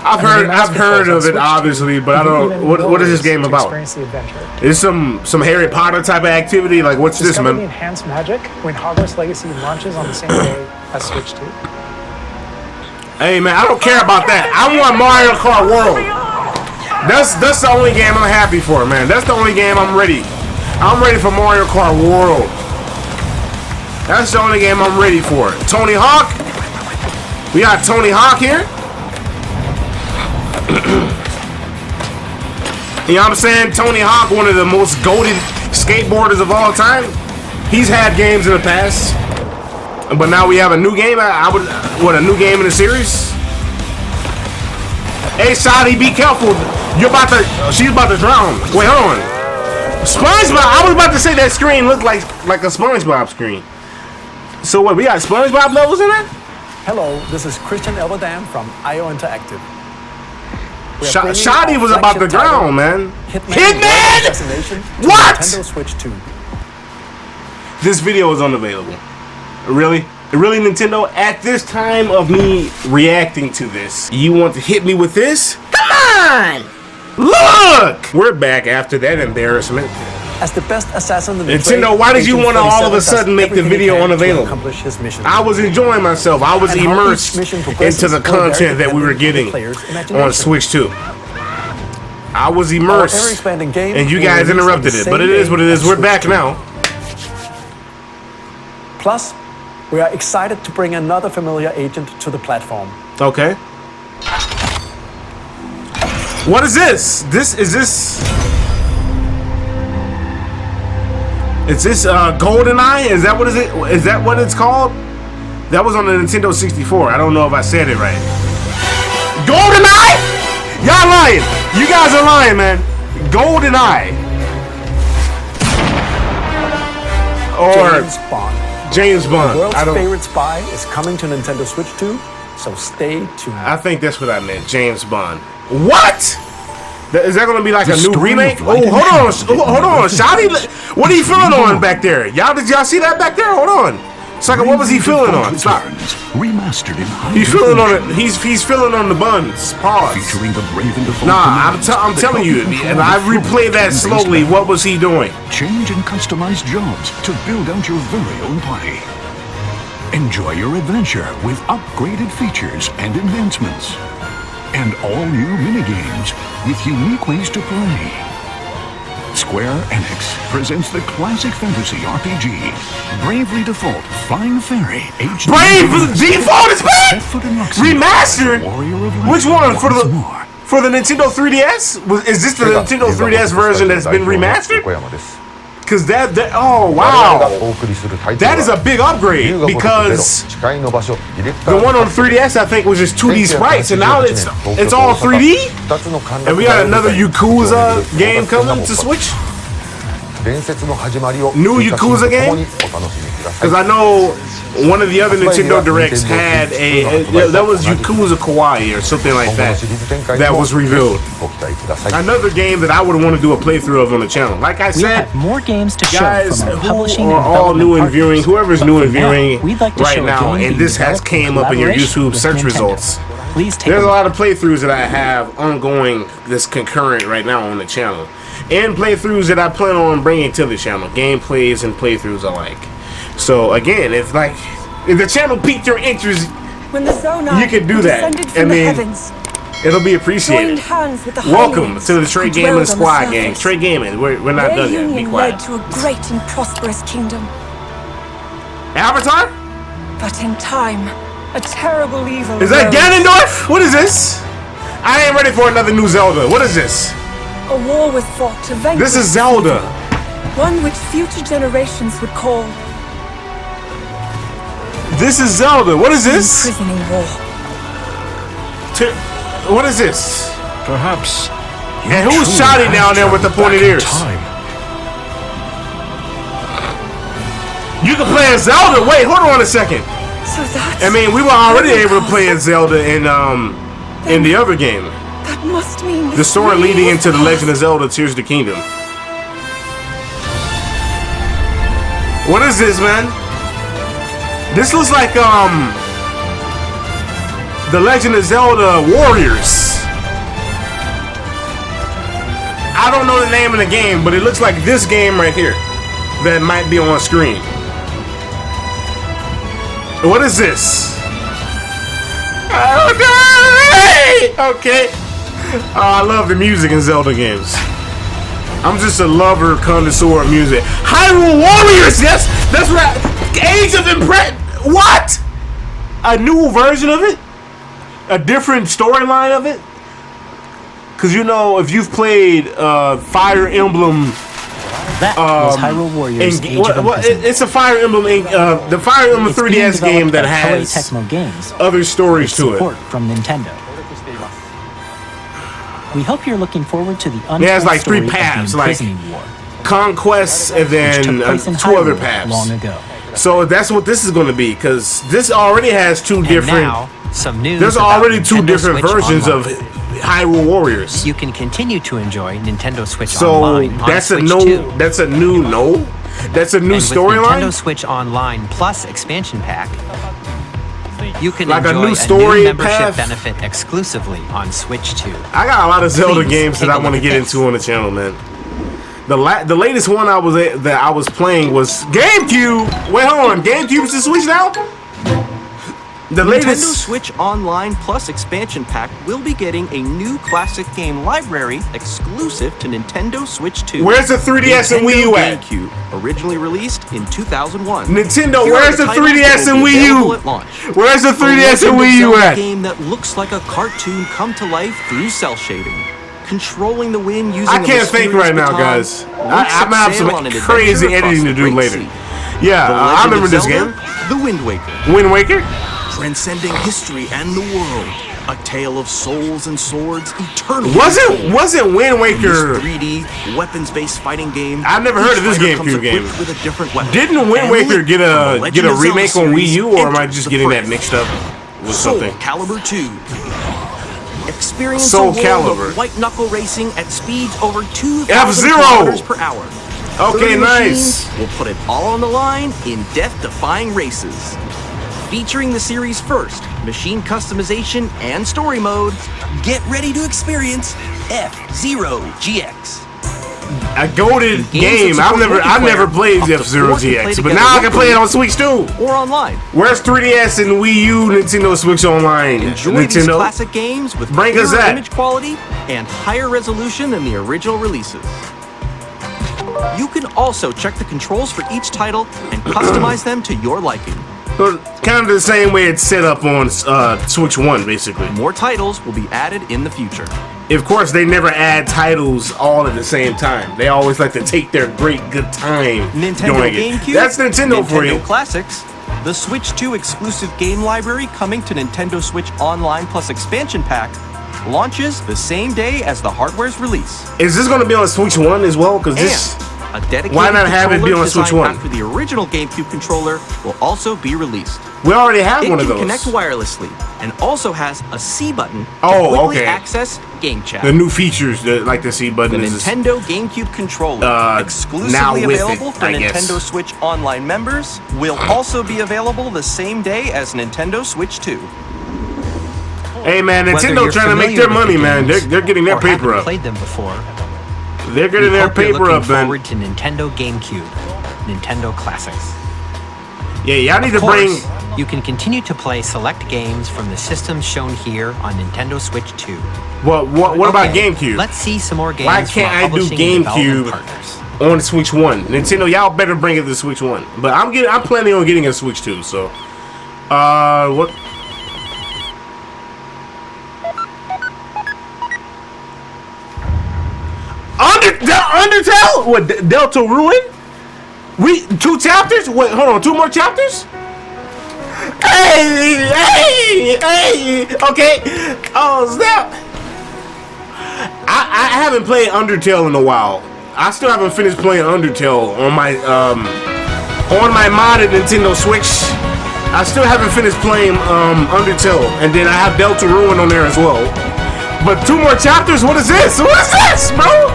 I've heard of it obviously, but I don't. What is this game about? Experience the adventure. Is some Harry Potter type of activity? Like what's this, Discover man? the enhanced magic when Hogwarts Legacy launches on the same day as Switch 2. Hey man, I don't care about that. I want Mario Kart World. That's the only game I'm happy for, man. That's the only game I'm ready. I'm ready for Mario Kart World. That's the only game I'm ready for. Tony Hawk. We got Tony Hawk here. You know what I'm saying? Tony Hawk, one of the most goated skateboarders of all time. He's had games in the past, but now we have a new game. A new game in the series? Hey, Shadi, be careful. She's about to drown. Wait, hold on. SpongeBob. I was about to say that screen looked like a SpongeBob screen. So what? We got SpongeBob levels in it? Hello, this is Christian Elberdam from IO Interactive. Shadi was about to drown, man. Hitman! What? Nintendo Switch 2. This video is unavailable. Really? Really, Nintendo? At this time of me reacting to this, you want to hit me with this? Come on! Look! We're back after that embarrassment. As the best assassin in the Nintendo, why did you want to all of a sudden make the video unavailable? I was enjoying myself. I was immersed into the content that we were getting on Switch 2. I was immersed, and you guys interrupted it. But it is what it is. We're back now. Plus, we are excited to bring another familiar agent to the platform. Okay. What is this? Is this GoldenEye? Is that what is it? Is that what it's called? That was on the Nintendo 64. I don't know if I said it right. GoldenEye? Y'all lying. You guys are lying, man. GoldenEye. Or James Bond. The world's favorite spy is coming to Nintendo Switch 2, so stay tuned. I think that's what I meant. James Bond. What? Is that gonna be like a new remake? Oh, hold on, Shadi. What are you feeling on back there? Did y'all see that back there? Hold on. Sucker, what was he feeling on? Stop. Remastered in high He's feeling on it. He's feeling on the buns. Pause. Featuring the brave and default. Nah, I'm telling you, and I replayed that slowly. What was he doing? Change and customize jobs to build out your very own party. Enjoy your adventure with upgraded features and enhancements. And all new minigames with unique ways to play. Square Enix presents the classic fantasy RPG, Bravely Default Flying Fairy HD. Bravely Default is back! Remastered? Which one? For the Nintendo 3DS? Is this the Nintendo 3DS version that's been remastered? Because oh wow, that is a big upgrade, because the one on 3DS I think was just 2D sprites, and now it's all 3D, and we got another Yakuza game coming to Switch. New Yakuza game? Because I know one of the other Nintendo Directs had that was Yakuza Kawaii or something like that was revealed. Another game that I would want to do a playthrough of on the channel. Like I said, more games to guys show from our who publishing are and all new and partners. viewing, whoever's new and viewing We'd like to right show a now, game and being this has developed came in up in your collaboration YouTube with search Nintendo. results. Please take There's a lot of playthroughs that I have ongoing that's concurrent right now on the channel, and playthroughs that I plan on bringing to the channel, gameplays and playthroughs alike. So again, if the channel piqued your interest, when the Zonai you could do that. I mean, it'll be appreciated. Welcome to the Tray Gaming Squad, gang. Tray Gaming, we're not done yet. Be quiet. led to a great and prosperous kingdom. Avatar? But in time, a terrible evil. Is that Ganondorf? What is this? I ain't ready for another new Zelda. What is this? A war was fought to vanquish. This is Zelda. One which future generations would call. This is Zelda. What is this? Imprisoning war. What is this? Perhaps. And who's Shotty down there with the pointed ears? You can play as Zelda. Wait, hold on a second. So that's. I mean, we were already able to play as Zelda in the other game. That must mean The story leading into The Legend of Zelda: Tears of the Kingdom. What is this, man? This looks like The Legend of Zelda Warriors. I don't know the name of the game, but it looks like this game right here that might be on screen. What is this? Okay. I love the music in Zelda games. I'm just a lover, connoisseur of music. Hyrule Warriors, yes, that's right. Age of Impress. What? A new version of it? A different storyline of it? Because you know, if you've played Fire Emblem. That was Hyrule Warriors Age of Imprisonment. It's a Fire Emblem, the Fire Emblem 3DS game that has Games, other stories to it. Support from Nintendo. We hope you're looking forward to the untold it has like story 3 paths, of the like Imprisoning War, Conquests and then 2 other paths. Long ago. So that's what this is going to be, because this already has 2 different. Now, some news. There's already 2 Nintendo different Switch versions Online. of Hyrule Warriors. You can continue to enjoy Nintendo Switch So Online that's on a Switch no. 2. That's a new no. That's a new And with storyline. Nintendo Switch Online Plus expansion pack, you can Like a enjoy new story membership path? benefit exclusively on Switch 2. I got a lot of Zelda Please games that take I a want to look get at this. into on the channel, man. The latest one I was playing was GameCube. Wait, hold on. GameCube's the Switch now? The Nintendo latest. Switch Online Plus expansion pack will be getting a new classic game library exclusive to Nintendo Switch 2. Where's the 3DS and Wii U at? GameCube, originally released in 2001. Nintendo, Here are where's the titles 3DS that will and be Wii U? available at launch. Where's the 3DS and A Wii U Zelda at? game that looks like a cartoon come to life through cell shading. Controlling the wind using I can't think right now, guys. I'm gonna have some crazy editing to do later. Yeah, I remember this game. The Wind Waker. Wind Waker? Transcending history and the world. A tale of souls and swords, eternal. Wasn't Wind Waker 3D weapons-based fighting game? I've never heard of this GameCube game. With a different weapon. Didn't Wind Waker get a remake on Wii U, or am I just getting that mixed up with something? Soul Calibur 2. Experience Soul a world Calibur. of white knuckle racing at speeds over 2,000 F-Zero. kilometers per hour. Okay, 30 nice. machines will put it all on the line in death-defying races. Featuring the series' first machine customization and story mode, get ready to experience F-Zero GX. A goated game. I've never played F-Zero GX, but now I can play it on Switch too. Or online. Where's 3DS and Wii U Nintendo Switch Online? Enjoy these Nintendo, classic games with bring us clearer that. image quality and higher resolution than the original releases. You can also check the controls for each title and customize them to your liking. Kind of the same way it's set up on Switch 1, basically. More titles will be added in the future. Of course, they never add titles all at the same time. They always like to take their great good time Nintendo doing it. GameCube, That's Nintendo for you. Classics, the Switch 2 exclusive game library coming to Nintendo Switch Online Plus expansion pack launches the same day as the hardware's release. Is this going to be on Switch 1 as well? Because this. A dedicated Why not have it be on Switch 1? After the original GameCube controller will also be released. We already have one of those. It can connect wirelessly and also has a C button to Oh, quickly okay. access Game Chat. The new features, like the C button, The is Nintendo GameCube controller, now exclusively with available it, for I guess. Nintendo Switch Online members, will also be available the same day as Nintendo Switch 2. Hey man, Whether Nintendo you're trying to make familiar their with money, the man. games They're getting their or paper haven't up. played them before. They're getting We their hope you're paper looking up, man. forward to Nintendo GameCube, Nintendo Classics. Yeah, y'all need Of to bring. course, you can continue to play select games from the systems shown here on Nintendo Switch 2. What about Okay, GameCube? Let's see some more games. Why from can't our I do publishing and development GameCube partners. on Switch 1? Nintendo, y'all better bring it to Switch 1. But I'm planning on getting a Switch 2. So, what? Undertale? What? Delta Ruin? 2 chapters? Wait, hold on. 2 more chapters? Hey! Okay. Oh, snap. I haven't played Undertale in a while. I still haven't finished playing Undertale on my modded Nintendo Switch. I still haven't finished playing Undertale, and then I have Delta Ruin on there as well. But 2 more chapters? What is this? What is this, bro?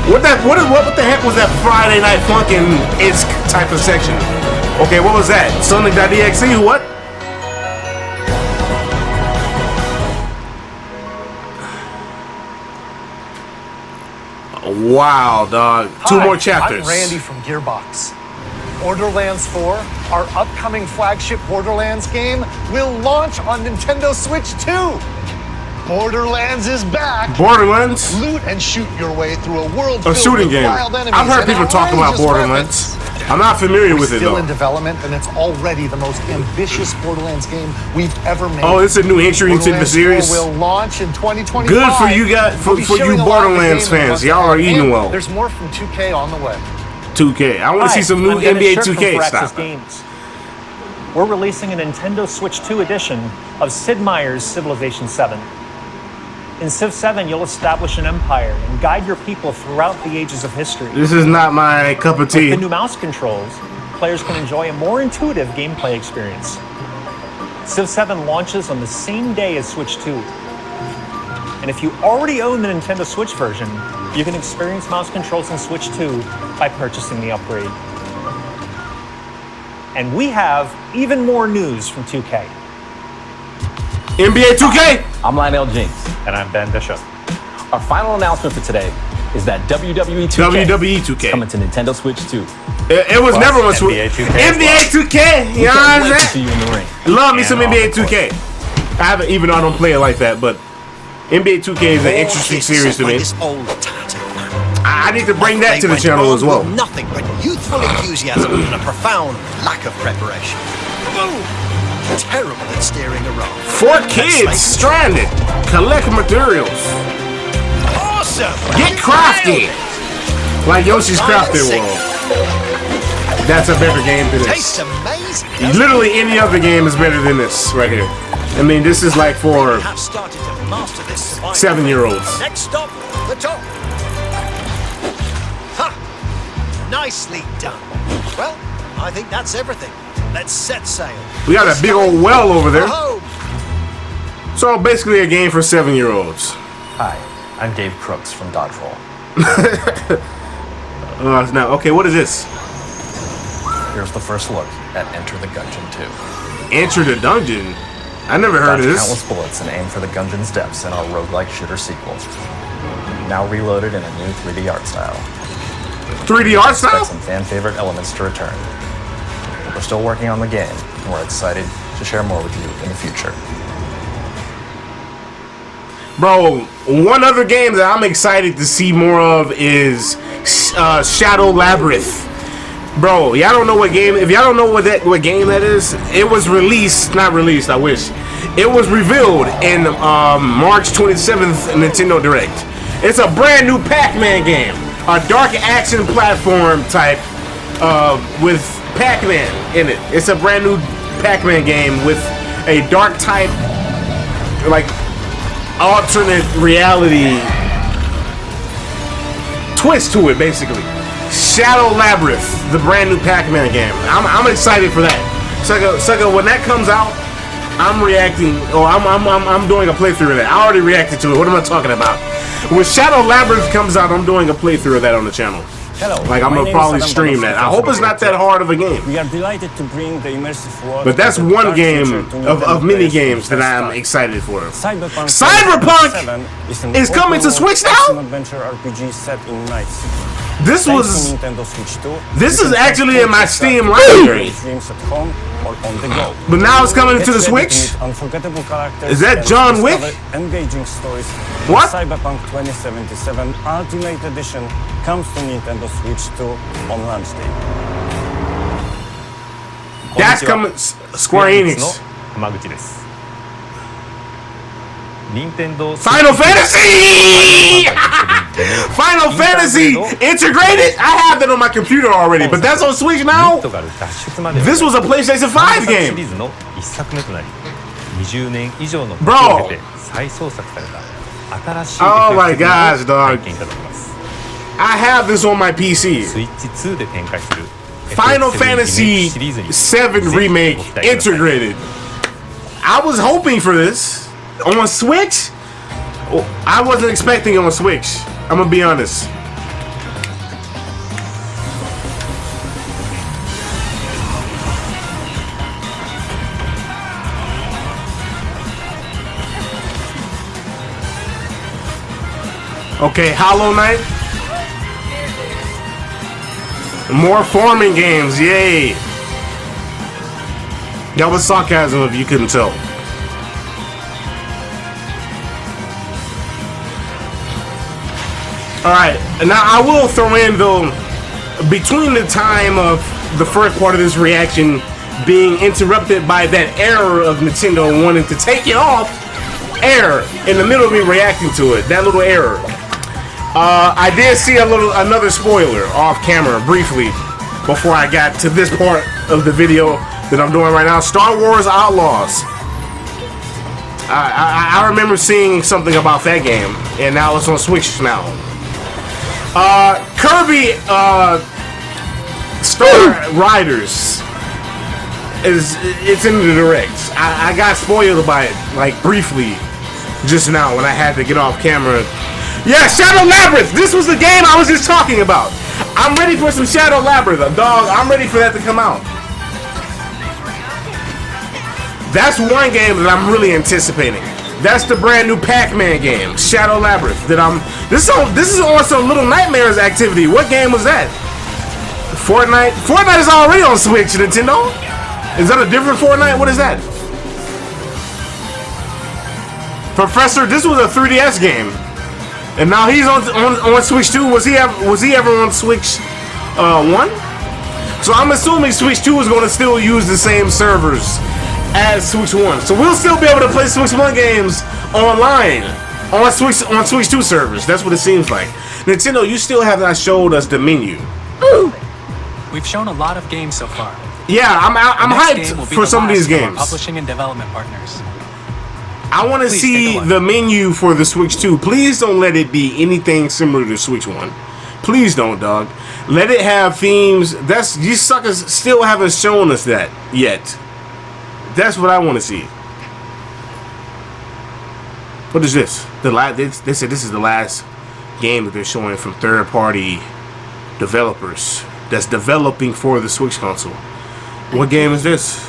What the heck was that Friday Night Funkin' type of section? Okay, what was that? Sonic.exe? What? Wow, dog. Two more chapters. I'm Randy from Gearbox. Borderlands 4, our upcoming flagship Borderlands game, will launch on Nintendo Switch 2. Borderlands is back. Borderlands? Loot and shoot your way through a world A filled shooting with game. wild enemies I've heard and people talk about outrageous Borderlands. weapons. I'm not familiar with it Still though. in development, and it's already the most ambitious Borderlands game we've ever made. Oh, it's a new entry into the series. Borderlands 4 will launch in 2025. Good for you guys, for you Borderlands fans. Y'all are eating well. There's more from 2K on the way. 2K. I want to see some new NBA 2K stuff. Games. We're releasing a Nintendo Switch 2 edition of Sid Meier's Civilization 7. In Civ 7, you'll establish an empire and guide your people throughout the ages of history. This is not my cup of tea. With the new mouse controls, players can enjoy a more intuitive gameplay experience. Civ 7 launches on the same day as Switch 2. And if you already own the Nintendo Switch version, you can experience mouse controls in Switch 2 by purchasing the upgrade. And we have even more news from 2K. NBA 2K! I'm Lionel Jinks. And I'm Ben Bishop. Our final announcement for today is that WWE 2K, is coming to Nintendo Switch 2. It was never on Switch. NBA 2K! You know what I'm saying? See you in the ring. Love me some NBA 2K. I haven't, even though I don't play it like that, but NBA 2K is an interesting series to me. I need to bring that to the channel as well. Nothing but youthful enthusiasm and a profound lack of preparation. Terrible at steering a role. 4 kids stranded. Collect materials. Awesome! Get crafty. Like Yoshi's Crafted World. That's a better game than this. Tastes amazing. Literally any other game is better than this right here. I mean, this is like for 7-year-olds. Next stop, the top. Ha! Nicely done. Well, I think that's everything. Let's set sail. We got a big old well over there. So basically a game for 7-year-olds. Hi, I'm Dave Crooks from Dodgeball. Now, okay, what is this? Here's the first look at Enter the Gungeon 2. Enter the Dungeon? I never heard of this. Countless bullets and aim for the Gungeon's depths in our roguelike shooter sequel. Now reloaded in a new 3D art style. 3D art style? Expect some fan favorite elements to return. We're still working on the game, and we're excited to share more with you in the future. Bro, one other game that I'm excited to see more of is Shadow Labyrinth. Bro, y'all don't know what game. If y'all don't know what game that is, it was released. Not released. I wish. It was revealed in March 27th Nintendo Direct. It's a brand new Pac-Man game, a dark action platform type with Pac-Man in it. It's a brand new Pac-Man game with a dark type, like alternate reality twist to it, basically. Shadow Labyrinth, the brand new Pac-Man game. I'm excited for that. Sucker, when that comes out, I'm reacting. Oh, I'm doing a playthrough of that. I already reacted to it. What am I talking about? When Shadow Labyrinth comes out, I'm doing a playthrough of that on the channel. Hello. Like, I'm gonna probably stream that. I hope it's not that hard of a game. We are delighted to bring the immersive world. But that's one game of many games that I'm excited for. Cyberpunk is coming to Switch now? Adventure RPG set in nights. This was. Nintendo Switch 2. This is actually in my Steam library. Dreams at home or on the go. But now it's coming to the Switch? Unforgettable characters. Is that John Wick? Engaging stories. What? Cyberpunk 2077 Ultimate Edition comes to Nintendo Switch 2 on launch day. That's coming. Square Enix. Final Fantasy! Final Fantasy integrated? I have that on my computer already, but that's on Switch now? This was a PlayStation 5 game. Bro. Oh my gosh, dog. I have this on my PC. Final Fantasy 7 Remake integrated. I was hoping for this. On Switch? I wasn't expecting it on Switch. I'm gonna be honest. Okay, Hollow Knight. More farming games, yay! That was sarcasm if you couldn't tell. Alright, now I will throw in though, between the time of the first part of this reaction being interrupted by that error of Nintendo wanting to take it off air in the middle of me reacting to it, that little error. I did see another spoiler off camera briefly before I got to this part of the video that I'm doing right now. Star Wars Outlaws. I remember seeing something about that game, and now it's on Switch now. Kirby Star Riders it's in the direct. I got spoiled by it like briefly just now when I had to get off camera. Yeah, Shadow Labyrinth! This was the game I was just talking about. I'm ready for some Shadow Labyrinth, dog. I'm ready for that to come out. That's one game that I'm really anticipating. That's the brand new Pac-Man game, Shadow Labyrinth. This is also Little Nightmares activity. What game was that? Fortnite? Fortnite is already on Switch, Nintendo. Is that a different Fortnite? What is that? Professor, this was a 3DS game. And now he's on Switch 2. Was he ever on Switch 1? So I'm assuming Switch 2 is going to still use the same servers as Switch 1. So we'll still be able to play Switch 1 games online on Switch 2 servers. That's what it seems like. Nintendo, you still have not showed us the menu. We've shown a lot of games so far. Yeah, I'm hyped for some of these games. Publishing and development partners. I want to see the menu for the Switch 2. Please don't let it be anything similar to Switch 1. Please don't, dog. Let it have themes. You suckers still haven't shown us that yet. That's what I want to see. What is this? They said this is the last game that they're showing from third-party developers that's developing for the Switch console. What game is this?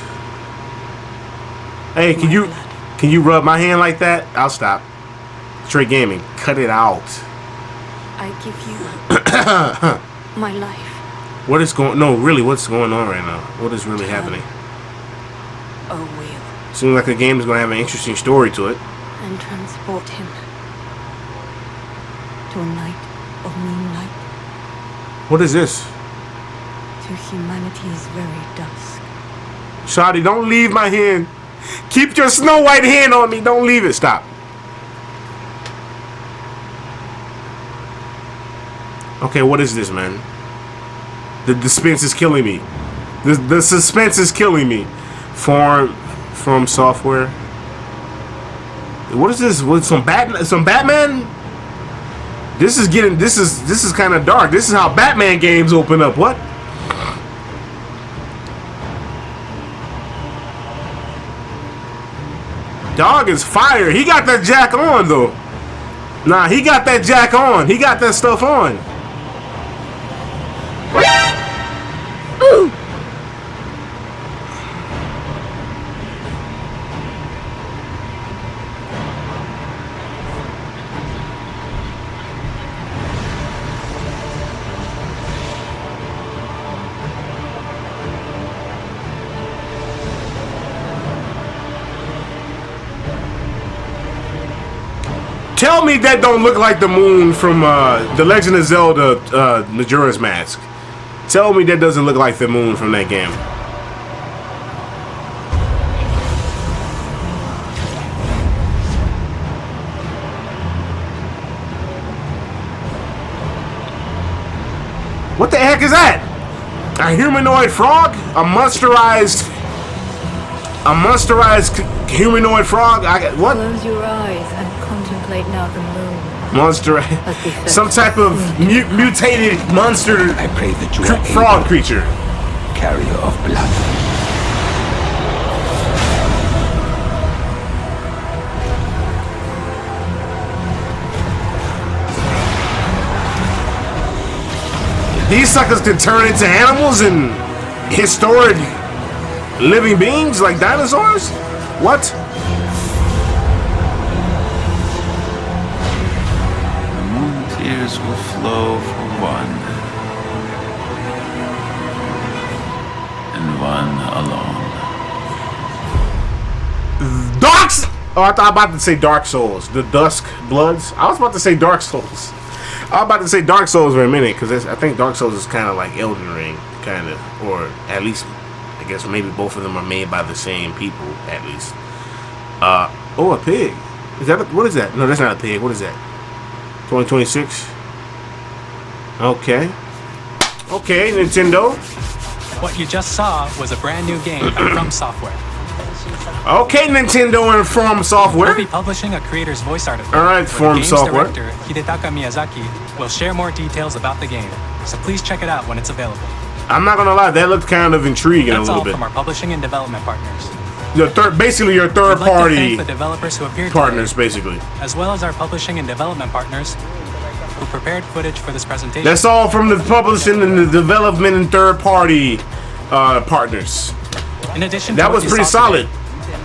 Hey, can you rub my hand like that? I'll stop. Tray Gaming, cut it out. I give you my life. What is going? No, really, what's going on right now? What is really happening? A wheel. Seems like the game is going to have an interesting story to it. And transport him to a night of moonlight. What is this? To humanity's very dusk. Shawty, don't leave my hand. Keep your Snow White hand on me. Don't leave it. Stop. Okay, what is this, man? The suspense is killing me. The suspense is killing me. From software. What is this? What, some Batman? This is kind of dark. This is how Batman games open up. What? Dog is fire. He got that jack on though. Nah, he got that jack on. He got that stuff on. Ooh. Tell me that don't look like the moon from The Legend of Zelda Majora's Mask. Tell me that doesn't look like the moon from that game. What the heck is that? A humanoid frog? A monsterized humanoid frog? What? Close your eyes and contemplate now the moon. Monster, some type of mutated monster. I pray that you are frog creature. Carrier of blood. These suckers can turn into animals and historic living beings like dinosaurs? What? Tears will flow for one. one alone. Oh, I thought I was about to say Dark Souls. The Dusk Bloods. I was about to say Dark Souls. I was about to say Dark Souls for a minute because I think Dark Souls is kind of like Elden Ring, kind of, or at least I guess maybe both of them are made by the same people at least. Oh, a pig. Is that what is that? No, that's not a pig. What is that? 2026. Okay. Okay, Nintendo. What you just saw was a brand new game from Software. Okay, Nintendo and From Software. We'll be publishing a creator's voice article. All right, From Software. Director Hidetaka Miyazaki will share more details about the game, so please check it out when it's available. I'm not gonna lie, that looked kind of intriguing a little bit. That's all from our publishing and development partners. Basically your third party thank the developers who appeared partners, today, basically, as well as our publishing and development partners who prepared footage for this presentation. That's all from the publishing and the development and third party partners. In addition, that was pretty solid. Today,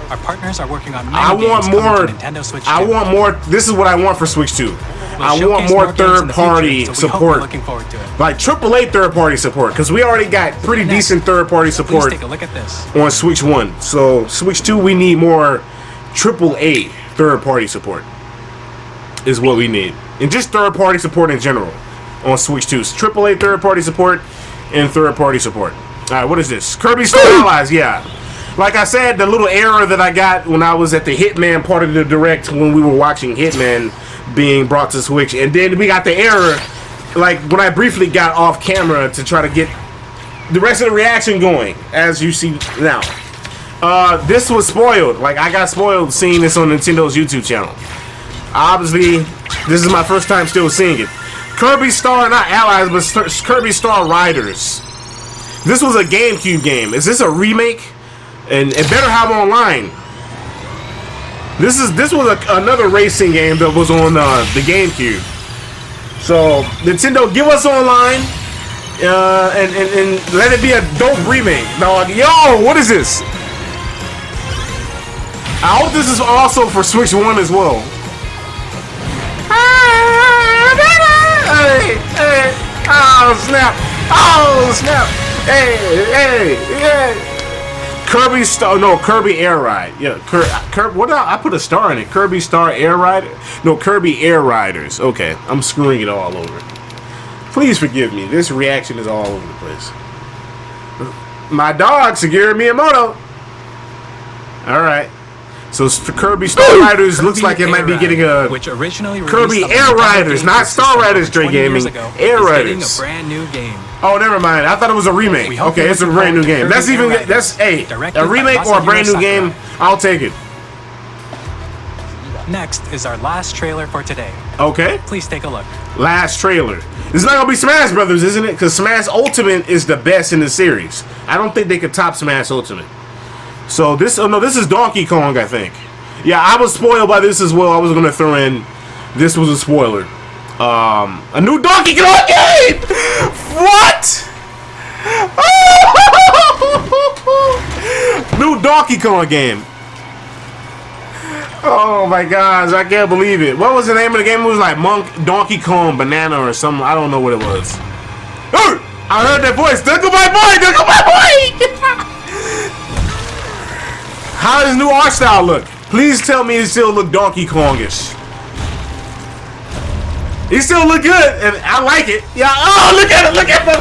our partners are working on many I want games more. to Nintendo Switch 2. I want more. This is what I want for Switch 2. I want more third-party support, looking forward to it. like AAA third-party support, because we already got pretty decent third-party support. Please take a look at this. On Switch 1. So Switch 2, we need more AAA third-party support. Is what we need, and just third-party support in general on Switch 2. AAA third-party support and third-party support. All right, what is this? Kirby Star Allies, yeah. Like I said, the little error that I got when I was at the Hitman part of the Direct when we were watching Hitman being brought to Switch, and then we got the error like when I briefly got off camera to try to get the rest of the reaction going, as you see now. This was spoiled. Like, I got spoiled seeing this on Nintendo's YouTube channel. Obviously, this is my first time still seeing it. Kirby Star, not Allies, but Kirby Star Riders. This was a GameCube game. Is this a remake? And it better have online. This was another racing game that was on the GameCube. So Nintendo, give us online, and let it be a dope remake. Dog, yo, what is this? I hope this is also for Switch 1 as well. Hey, hey, oh snap! Oh snap! Hey, hey, hey! Kirby Star, no, Kirby Air Ride. Yeah, what? I put a star in it. Kirby Star Air Ride. No, Kirby Air Riders. Okay, I'm screwing it all over. Please forgive me. This reaction is all over the place. My dog, Shigeru Miyamoto. All right. So for Kirby Star Riders, looks like it might be getting a which originally Kirby Air Riders, not Star Riders. Straight Gaming. Air Riders. A brand new game. Oh, never mind. I thought it was a remake. Okay, it's a brand new game. That's even a remake or a brand new game. I'll take it. Next is our last trailer for today. Okay. Please take a look. Last trailer. This is not gonna be Smash Brothers, isn't it? Because Smash Ultimate is the best in the series. I don't think they could top Smash Ultimate. So this, oh no, this is Donkey Kong, I think. Yeah, I was spoiled by this as well. I was gonna throw in, this was a spoiler. A new Donkey Kong game! What? New Donkey Kong game. Oh my gosh, I can't believe it. What was the name of the game? It was like Donkey Kong Banana or something. I don't know what it was. Oh, I heard that voice. There go my boy! There go my boy! How does new art style look? Please tell me it still look Donkey Kongish. He still look good, and I like it. Yeah. Oh, look at it! Look at the.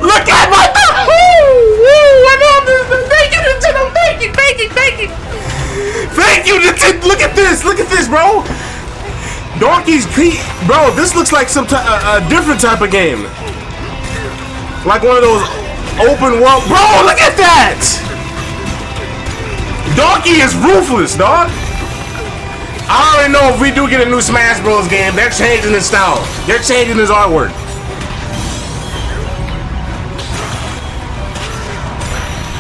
Look at my. I love this. Thank you, Nintendo. Thank you. Thank you. Thank you. Thank you, Nintendo. Look at this. Look at this, bro. Donkey's Pete, bro. This looks like some a different type of game. Like one of those open world. Bro, look at that. Donkey is ruthless, dog. I already know if we do get a new Smash Bros. Game, they're changing his style. They're changing his artwork.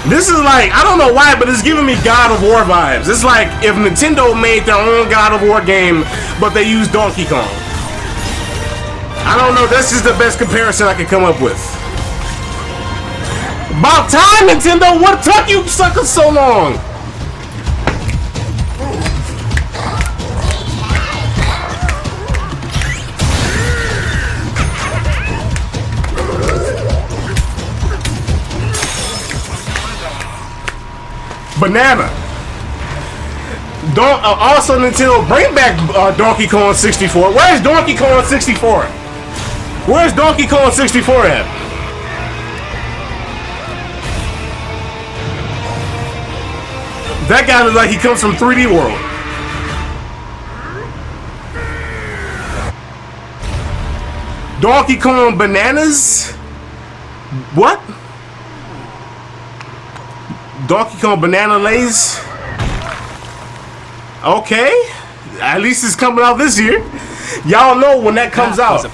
This is like, I don't know why, but it's giving me God of War vibes. It's like if Nintendo made their own God of War game, but they used Donkey Kong. I don't know, this is the best comparison I could come up with. About time, Nintendo! What took you suckers so long? Banana. Also, Nintendo, bring back Donkey Kong 64. Where's Donkey Kong 64? Where's Donkey Kong 64 at? That guy looks like he comes from 3D World. Donkey Kong Bananas? What? Donkey Kong Banana Lays? Okay. At least it's coming out this year. Y'all know when that comes out,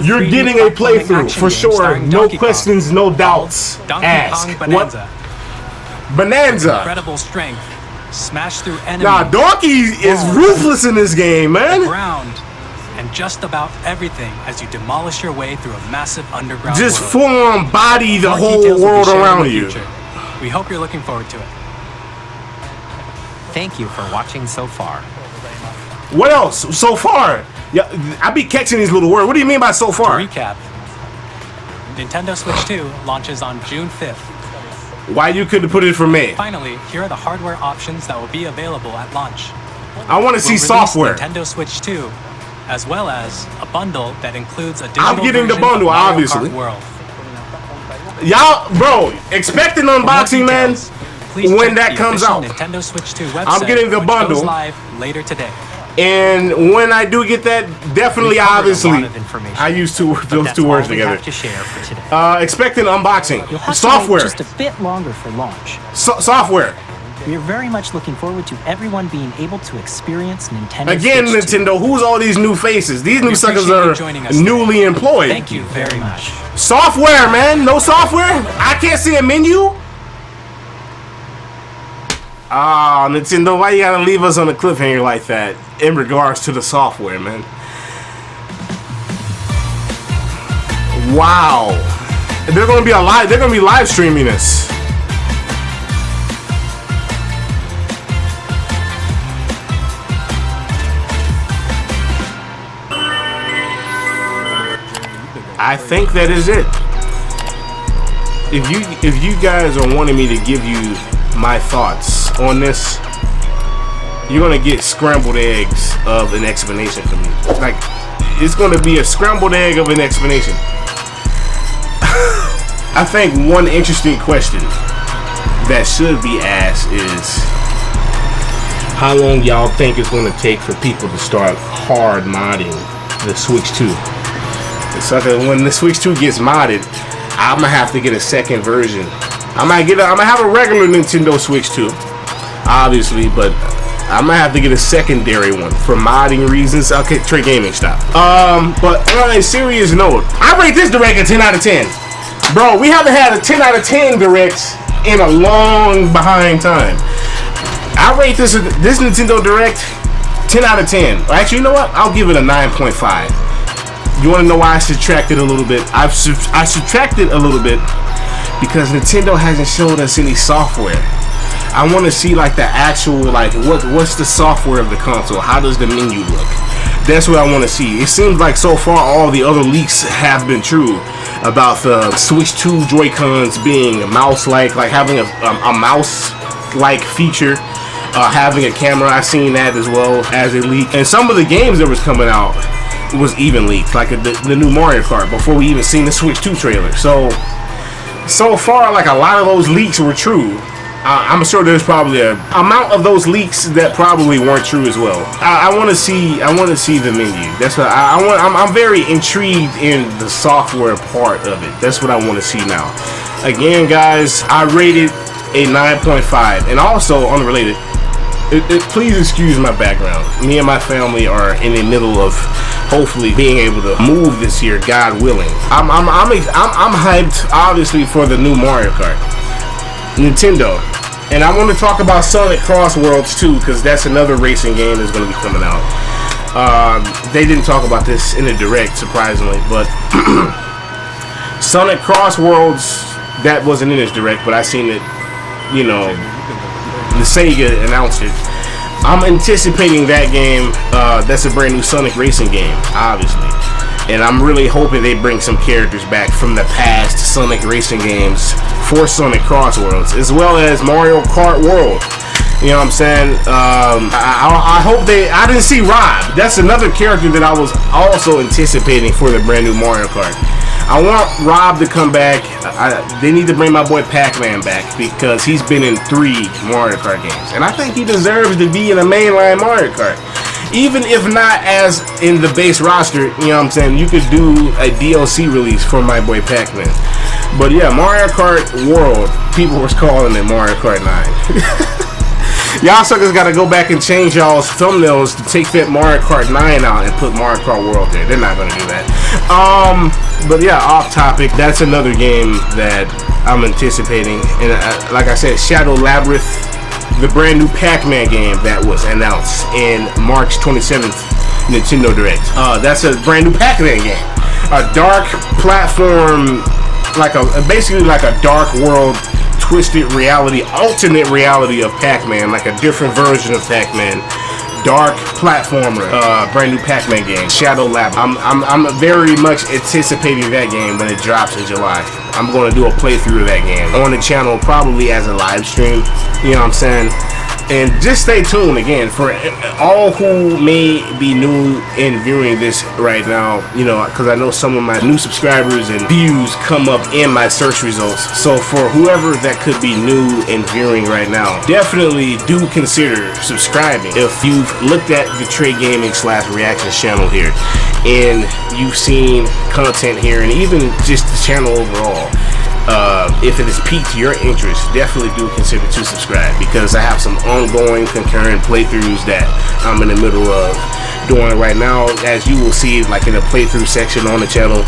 you're getting a playthrough for sure. No questions, no doubts. Ask. What? Bonanza. Incredible strength. Smash through enemies. Nah, Donkey is ruthless in this game, man. The ground and just about everything as you demolish your way through a massive underground just world. full on body the More whole details will be world shared in around the you. future. We hope you're looking forward to it. Thank you for watching so far. What else? So far? Yeah, I be catching these little words. What do you mean by so far? To recap, Nintendo Switch 2 launches on June 5th. Why you couldn't put it for May? Finally, here are the hardware options that will be available at launch. I want to see software. Nintendo Switch 2, as well as a bundle that includes a digital I'm getting the version bundle, of Mario obviously. Kart World. Y'all, bro, expect an unboxing, man, when that comes out. Nintendo Switch 2 website, I'm getting the which bundle. goes live later today. And when I do get that, definitely, obviously, I use those two words together. Expect an unboxing. You'll have Software. to wait just a bit longer for launch. Software. We are very much looking forward to everyone being able to experience Nintendo Again, Switch 2. Nintendo, who's all these new faces? These new suckers are newly employed. Thank you very much. Software, man. No software? I can't see a menu? Ah, Nintendo, why you gotta leave us on a cliffhanger like that in regards to the software, man? Wow. They're gonna be live streaming this. I think that is it. If you guys are wanting me to give you my thoughts on this, you're gonna get scrambled eggs of an explanation from me. Like, it's gonna be a scrambled egg of an explanation. I think one interesting question that should be asked is, how long y'all think it's gonna take for people to start hard modding the Switch 2? So when the Switch 2 gets modded, I'm gonna have to get a second version. I'm gonna have a regular Nintendo Switch 2, obviously, but I'm gonna have to get a secondary one for modding reasons. Okay, Tray Gaming, stop. But on a serious note, I rate this Direct a 10 out of 10. Bro, we haven't had a 10 out of 10 Direct in a long behind time. I rate this Nintendo Direct 10 out of 10. Actually, you know what? I'll give it a 9.5. You want to know why I subtracted a little bit? I subtracted a little bit because Nintendo hasn't showed us any software. I want to see like the actual, like what's the software of the console? How does the menu look? That's what I want to see. It seems like so far all the other leaks have been true about the Switch 2 Joy-Cons being mouse-like, like having a mouse-like feature, having a camera. I've seen that as well as a leak. And some of the games that was coming out was even leaked, like the new Mario Kart, before we even seen the Switch 2 trailer. So far, like a lot of those leaks were true. I'm sure there's probably an amount of those leaks that probably weren't true as well. I want to see the menu. That's what I'm very intrigued in the software part of it. That's what I want to see now. Again, guys, I rated a 9.5, and also unrelated. Please excuse my background. Me and my family are in the middle of hopefully being able to move this year, God willing. I'm hyped, obviously, for the new Mario Kart. Nintendo. And I want to talk about Sonic Cross Worlds too, because that's another racing game that's going to be coming out. They didn't talk about this in the Direct, surprisingly, but Sonic Cross Worlds, that wasn't in this Direct, but I seen it, you know, the Sega announced it. I'm anticipating that game. That's a brand new Sonic racing game, obviously. And I'm really hoping they bring some characters back from the past Sonic racing games for Sonic Cross Worlds, as well as Mario Kart World. You know what I'm saying? I hope they... I didn't see Rob. That's another character that I was also anticipating for the brand new Mario Kart. I want Rob to come back. They need to bring my boy Pac-Man back because he's been in 3 Mario Kart games. And I think he deserves to be in a mainline Mario Kart. Even if not as in the base roster, you know what I'm saying? You could do a DLC release for my boy Pac-Man. But yeah, Mario Kart World, people was calling it Mario Kart 9. Y'all suckers gotta go back and change y'all's thumbnails to take that Mario Kart 9 out and put Mario Kart World there. They're not gonna do that. But yeah, off topic, that's another game that I'm anticipating. And like I said, Shadow Labyrinth, the brand new Pac-Man game that was announced in March 27th Nintendo Direct. That's a brand new Pac-Man game. A dark platform, basically like a dark world, twisted reality, alternate reality of Pac-Man, like a different version of Pac-Man. Dark platformer, brand new Pac-Man game, Shadow Labyrinth. I'm very much anticipating that game when it drops in July. I'm going to do a playthrough of that game on the channel, probably as a live stream. You know what I'm saying? And just stay tuned again for all who may be new in viewing this right now, you know, because I know some of my new subscribers and views come up in my search results. So for whoever that could be new in viewing right now, definitely do consider subscribing if you've looked at the Tray Gaming/Reactions channel here and you've seen content here and even just the channel overall. If it has piqued your interest, definitely do consider to subscribe because I have some ongoing concurrent playthroughs that I'm in the middle of doing right now, as you will see like in the playthrough section on the channel.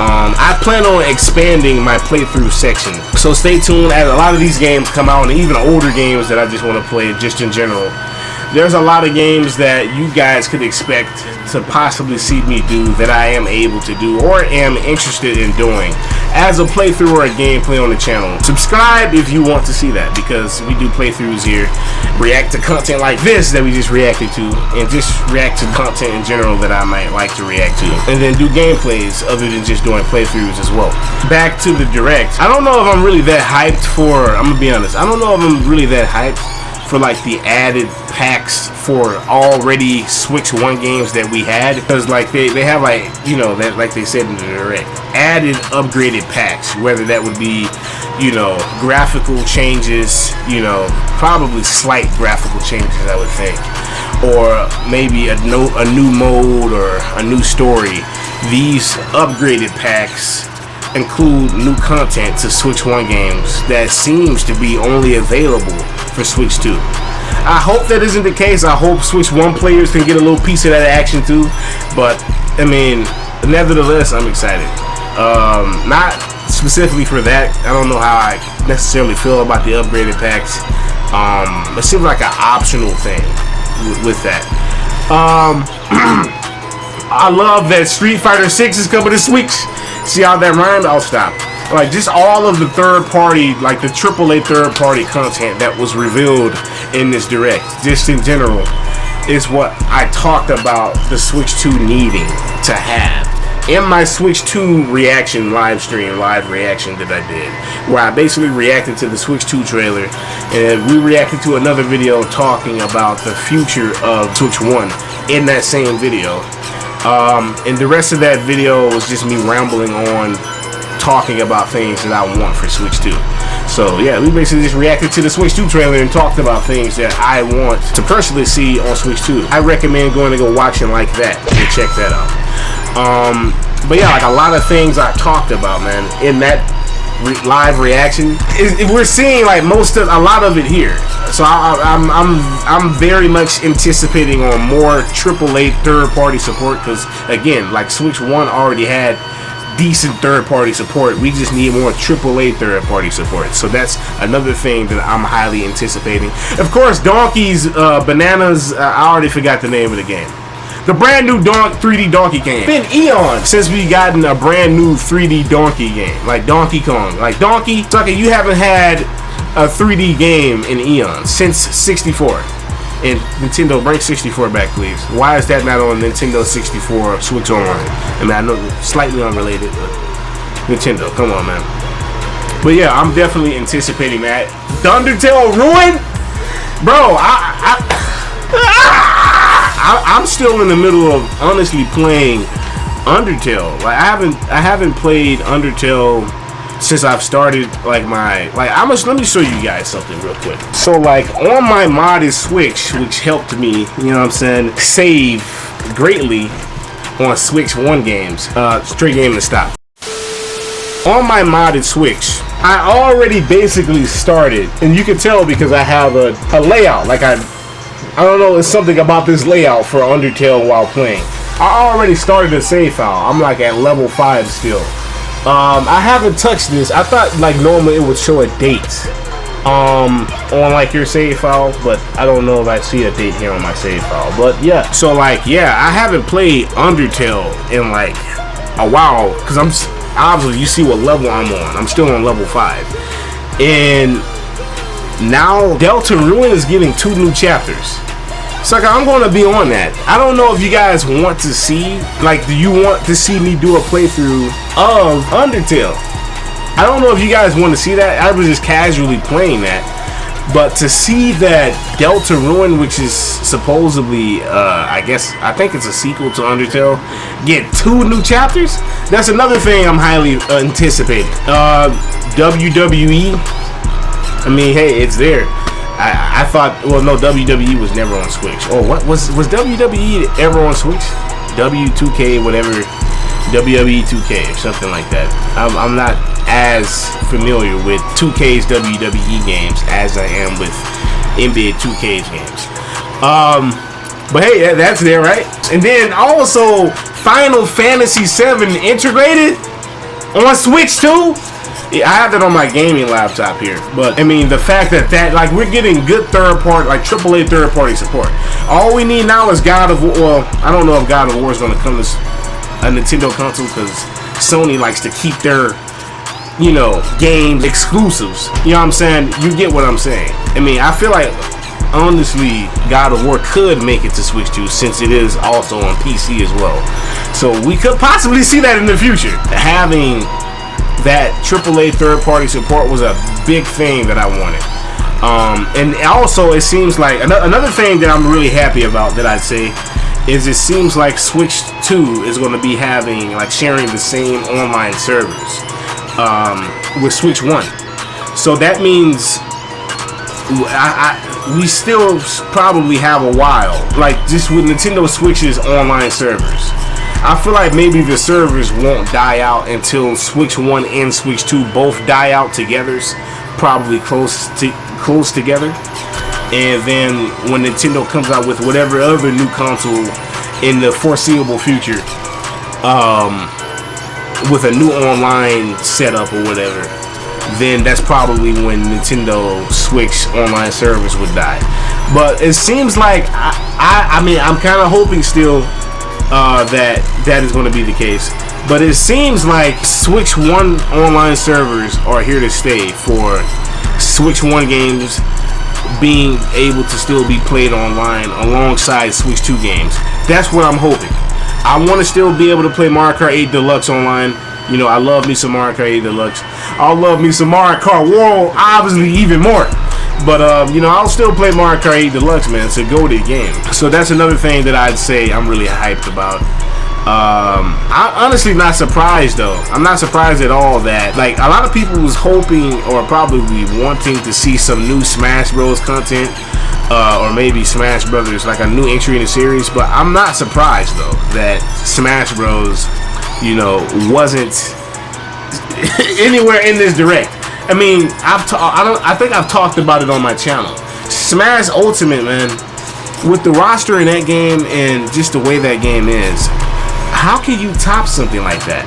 I plan on expanding my playthrough section, so stay tuned as a lot of these games come out, and even older games that I just want to play just in general. There's a lot of games that you guys could expect to possibly see me do that I am able to do or am interested in doing as a playthrough or a gameplay on the channel. Subscribe if you want to see that, because we do playthroughs here, react to content like this that we just reacted to, and just react to content in general that I might like to react to, and then do gameplays other than just doing playthroughs as well. Back to the Direct. I don't know if I'm really that hyped for, I'm gonna be honest, I don't know if I'm really that hyped for like the added packs for already Switch 1 games that we had, because like they have, like, you know, that, like they said in the Direct, added upgraded packs, whether that would be, you know, graphical changes, you know, probably slight graphical changes I would think, or maybe a new mode or a new story. These upgraded packs include new content to Switch 1 games that seems to be only available for Switch 2. I hope that isn't the case. I hope Switch 1 players can get a little piece of that action too, but I mean, nevertheless, I'm excited. Not specifically for that. I don't know how I necessarily feel about the upgraded packs. It seems like an optional thing with that. I love that Street Fighter 6 is coming to Switch. See how that rhymed? I'll stop. Like, just all of the third party, like the AAA third party content that was revealed in this Direct, just in general, is what I talked about the Switch 2 needing to have. In my Switch 2 reaction live reaction that I did, where I basically reacted to the Switch 2 trailer, and we reacted to another video talking about the future of Switch 1 in that same video. And the rest of that video was just me rambling on, talking about things that I want for Switch 2. So yeah, we basically just reacted to the Switch 2 trailer and talked about things that I want to personally see on Switch 2. I recommend going to go watching like that and check that out. But yeah, like a lot of things I talked about, man, in that live reaction, we're seeing like a lot of it here. So I'm very much anticipating on more AAA third-party support, because again, like Switch 1 already had decent third-party support. We just need more AAA third-party support. So that's another thing that I'm highly anticipating. Of course, Donkey's Bananas. I already forgot the name of the game. The brand new 3D Donkey game. It's been eons since we gotten a brand new 3D Donkey game, like Donkey Kong. Like Donkey, sucker, you haven't had a 3D game in eons since 64. And Nintendo, bring 64 back, please. Why is that not on Nintendo 64 Switch Online? I mean, I know slightly unrelated, but Nintendo, come on, man. But yeah, I'm definitely anticipating that. The Undertale Ruin, bro. I'm still in the middle of honestly playing Undertale. Like I haven't played Undertale since I've started like let me show you guys something real quick. So like on my modded Switch, which helped me, you know what I'm saying, save greatly on Switch 1 games. Straight game to stop. On my modded Switch, I already basically started, and you can tell because I have a layout. Like I don't know, it's something about this layout for Undertale while playing. I already started a save file. I'm like at level 5 still. I haven't touched this. I thought like normally it would show a date on like your save file, but I don't know if I see a date here on my save file. But yeah, so like yeah, I haven't played Undertale in like a while because I'm obviously, you see what level I'm on. I'm still on level 5, and now Delta Ruin is getting 2 new chapters. So like, I'm going to be on that. I don't know if you guys want to see, like, do you want to see me do a playthrough of Undertale? I don't know if you guys want to see that. I was just casually playing that. But to see that Delta Ruin, which is supposedly, I think it's a sequel to Undertale, get 2 new chapters, that's another thing I'm highly anticipating. WWE, I mean, hey, it's there. I thought, well, no, WWE was never on Switch. Oh, what was WWE ever on Switch? W2K, whatever, WWE 2K or something like that. I'm not as familiar with 2K's WWE games as I am with NBA 2K's games. But hey, that's there, right? And then also Final Fantasy VII integrated on Switch too. Yeah, I have that on my gaming laptop here, but I mean the fact that like we're getting good third party, like AAA third party support. All we need now is God of War. Well, I don't know if God of War is going to come to a Nintendo console because Sony likes to keep their, you know, game exclusives. You know what I'm saying? You get what I'm saying. I mean, I feel like honestly God of War could make it to Switch 2 since it is also on PC as well. So we could possibly see that in the future. Having that AAA third-party support was a big thing that I wanted. And also it seems like another thing that I'm really happy about, that I'd say, is it seems like Switch 2 is going to be having, like, sharing the same online servers with Switch 1. So that means we still probably have a while, like just with Nintendo Switch's online servers. I feel like maybe the servers won't die out until Switch 1 and Switch 2 both die out together, probably close together. And then when Nintendo comes out with whatever other new console in the foreseeable future, with a new online setup or whatever, then that's probably when Nintendo Switch online servers would die. But it seems like I mean, I'm kind of hoping still that is going to be the case, but it seems like Switch 1 online servers are here to stay for Switch 1 games being able to still be played online alongside Switch 2 games. That's what I'm hoping. I want to still be able to play Mario Kart 8 Deluxe online. You know, I love me some Mario Kart 8 Deluxe. I'll love me some Mario Kart World, obviously, even more. But, you know, I'll still play Mario Kart 8 Deluxe, man. It's a goated game. So that's another thing that I'd say I'm really hyped about. I'm honestly not surprised, though. I'm not surprised at all that, like, a lot of people was hoping or probably wanting to see some new Smash Bros. Content. Or maybe Smash Brothers, like a new entry in the series. But I'm not surprised, though, that Smash Bros., you know, wasn't anywhere in this direct. I mean, I think I've talked about it on my channel. Smash Ultimate, man, with the roster in that game and just the way that game is, how can you top something like that?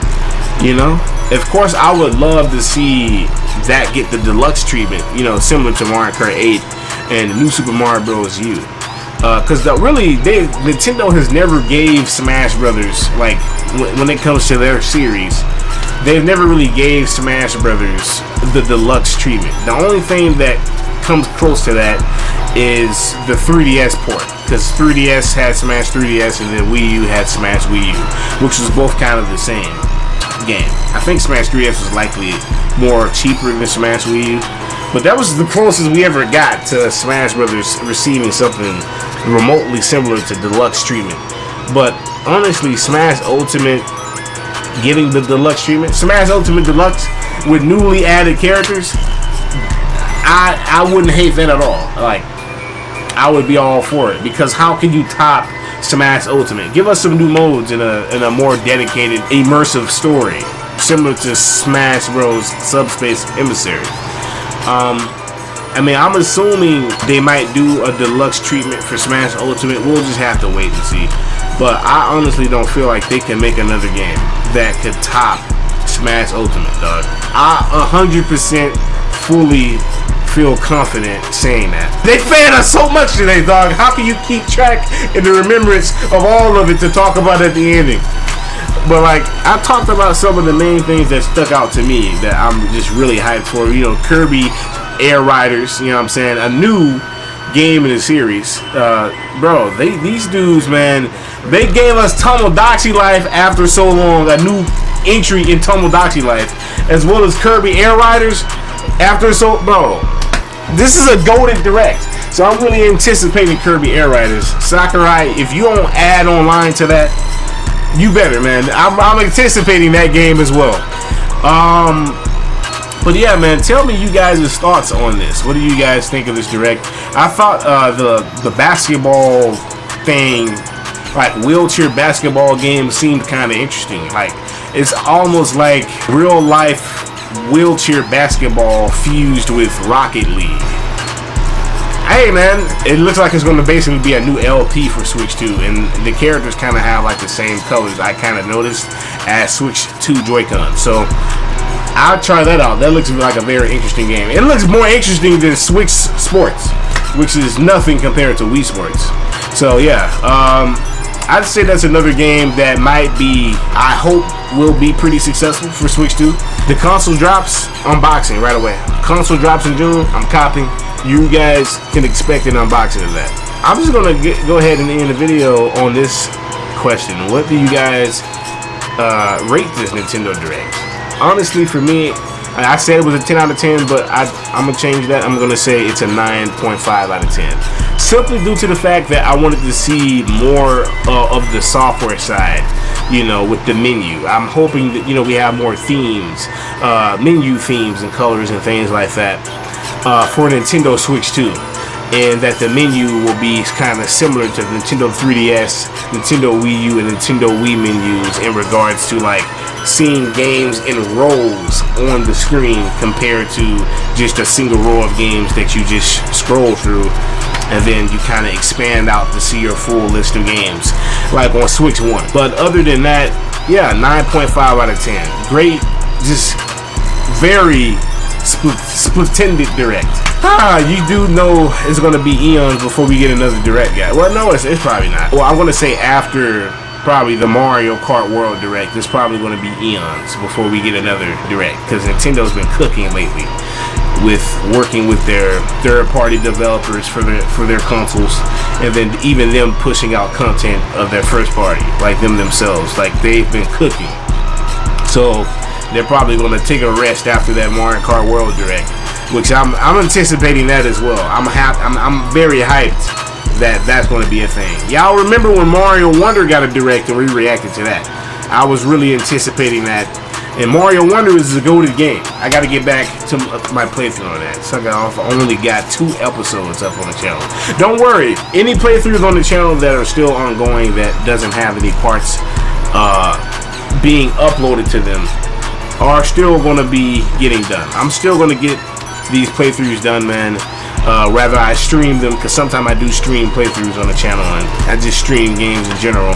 You know, of course, I would love to see that get the deluxe treatment, you know, similar to Mario Kart 8 and New Super Mario Bros. U. Because really, Nintendo has never gave Smash Brothers, like, when it comes to their series, they've never really gave Smash Brothers the deluxe treatment. The only thing that comes close to that is the 3DS port, because 3DS had Smash 3DS and then Wii U had Smash Wii U, which was both kind of the same game. I think Smash 3DS was likely more cheaper than Smash Wii U, but that was the closest we ever got to Smash Brothers receiving something remotely similar to deluxe treatment. But honestly, Smash Ultimate getting the deluxe treatment, Smash Ultimate Deluxe with newly added characters, I wouldn't hate that at all. Like, I would be all for it, because how can you top Smash Ultimate? Give us some new modes in a more dedicated, immersive story, similar to Smash Bros. Subspace Emissary. I mean, I'm assuming they might do a deluxe treatment for Smash Ultimate. We'll just have to wait and see. But I honestly don't feel like they can make another game that could top Smash Ultimate, dog. I 100% fully feel confident saying that. They fan us so much today, dog. How can you keep track in the remembrance of all of it to talk about at the ending? But like, I talked about some of the main things that stuck out to me that I'm just really hyped for. You know, Kirby Air Riders, you know what I'm saying? A new game in the series. Bro, these dudes, man, they gave us Tomodachi Life after so long, a new entry in Tomodachi Life, as well as Kirby Air Riders after so, bro, this is a golden direct. So I'm really anticipating Kirby Air Riders. Sakurai, if you don't add online to that, you better, man. I'm anticipating that game as well. But yeah, man, tell me you guys' thoughts on this. What do you guys think of this direct? I thought the basketball thing, like wheelchair basketball game, seemed kind of interesting. Like, it's almost like real life wheelchair basketball fused with Rocket League. Hey man, it looks like it's going to basically be a new LP for Switch 2, and the characters kind of have like the same colors, I kind of noticed, as Switch 2 Joy-Con. So I'll try that out. That looks like a very interesting game. It looks more interesting than Switch Sports, which is nothing compared to Wii Sports. So yeah, I'd say that's another game that might be, I hope, will be pretty successful for Switch 2. The console drops, unboxing right away. Console drops in June, I'm copying. You guys can expect an unboxing of that. I'm just gonna go ahead and end the video on this question. What do you guys rate this Nintendo Direct? Honestly, for me, I said it was a 10 out of 10, but I'm gonna change that. I'm gonna say it's a 9.5 out of 10. Simply due to the fact that I wanted to see more of the software side, you know, with the menu. I'm hoping that, you know, we have more themes, menu themes and colors and things like that for Nintendo Switch 2. And that the menu will be kind of similar to Nintendo 3DS, Nintendo Wii U, and Nintendo Wii menus in regards to like seeing games in rows on the screen compared to just a single row of games that you just scroll through and then you kind of expand out to see your full list of games like on Switch 1. But other than that, yeah, 9.5 out of 10. Great, just very splendid direct. You do know it's gonna be eons before we get another direct, guy. Well, no, it's probably not. Well, I'm gonna say after probably the Mario Kart World Direct, it's probably gonna be eons before we get another direct, because Nintendo's been cooking lately with working with their third-party developers for their consoles, and then even them pushing out content of their first party, like them themselves. Like, they've been cooking. So they're probably gonna take a rest after that Mario Kart World Direct, which I'm anticipating that as well. I'm very hyped that that's going to be a thing. Y'all remember when Mario Wonder got a direct and we reacted to that? I was really anticipating that. And Mario Wonder is a goated game. I got to get back to my playthrough on that. So I only got 2 episodes up on the channel. Don't worry, any playthroughs on the channel that are still ongoing that doesn't have any parts being uploaded to them are still going to be getting done. I'm still going to get these playthroughs done, man. Rather I stream them, because sometimes I do stream playthroughs on the channel, and I just stream games in general,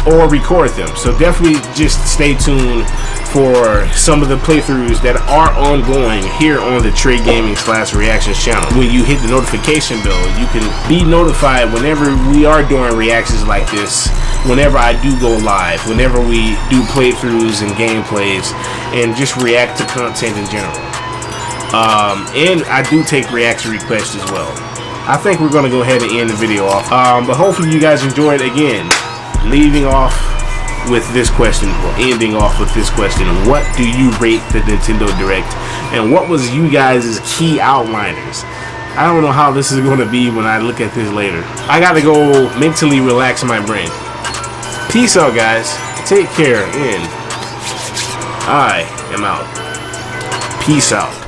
or record them. So definitely just stay tuned for some of the playthroughs that are ongoing here on the Tray Gaming/Reactions channel. When you hit the notification bell, you can be notified whenever we are doing reactions like this, whenever I do go live, whenever we do playthroughs and gameplays, and just react to content in general. And I do take reaction requests as well. I think we're going to go ahead and end the video off. But hopefully you guys enjoyed. Again, leaving off with this question, or ending off with this question: what do you rate the Nintendo Direct, and what was you guys' key outliners? I don't know how this is going to be when I look at this later. I got to go mentally relax my brain. Peace out, guys. Take care, and I am out. Peace out.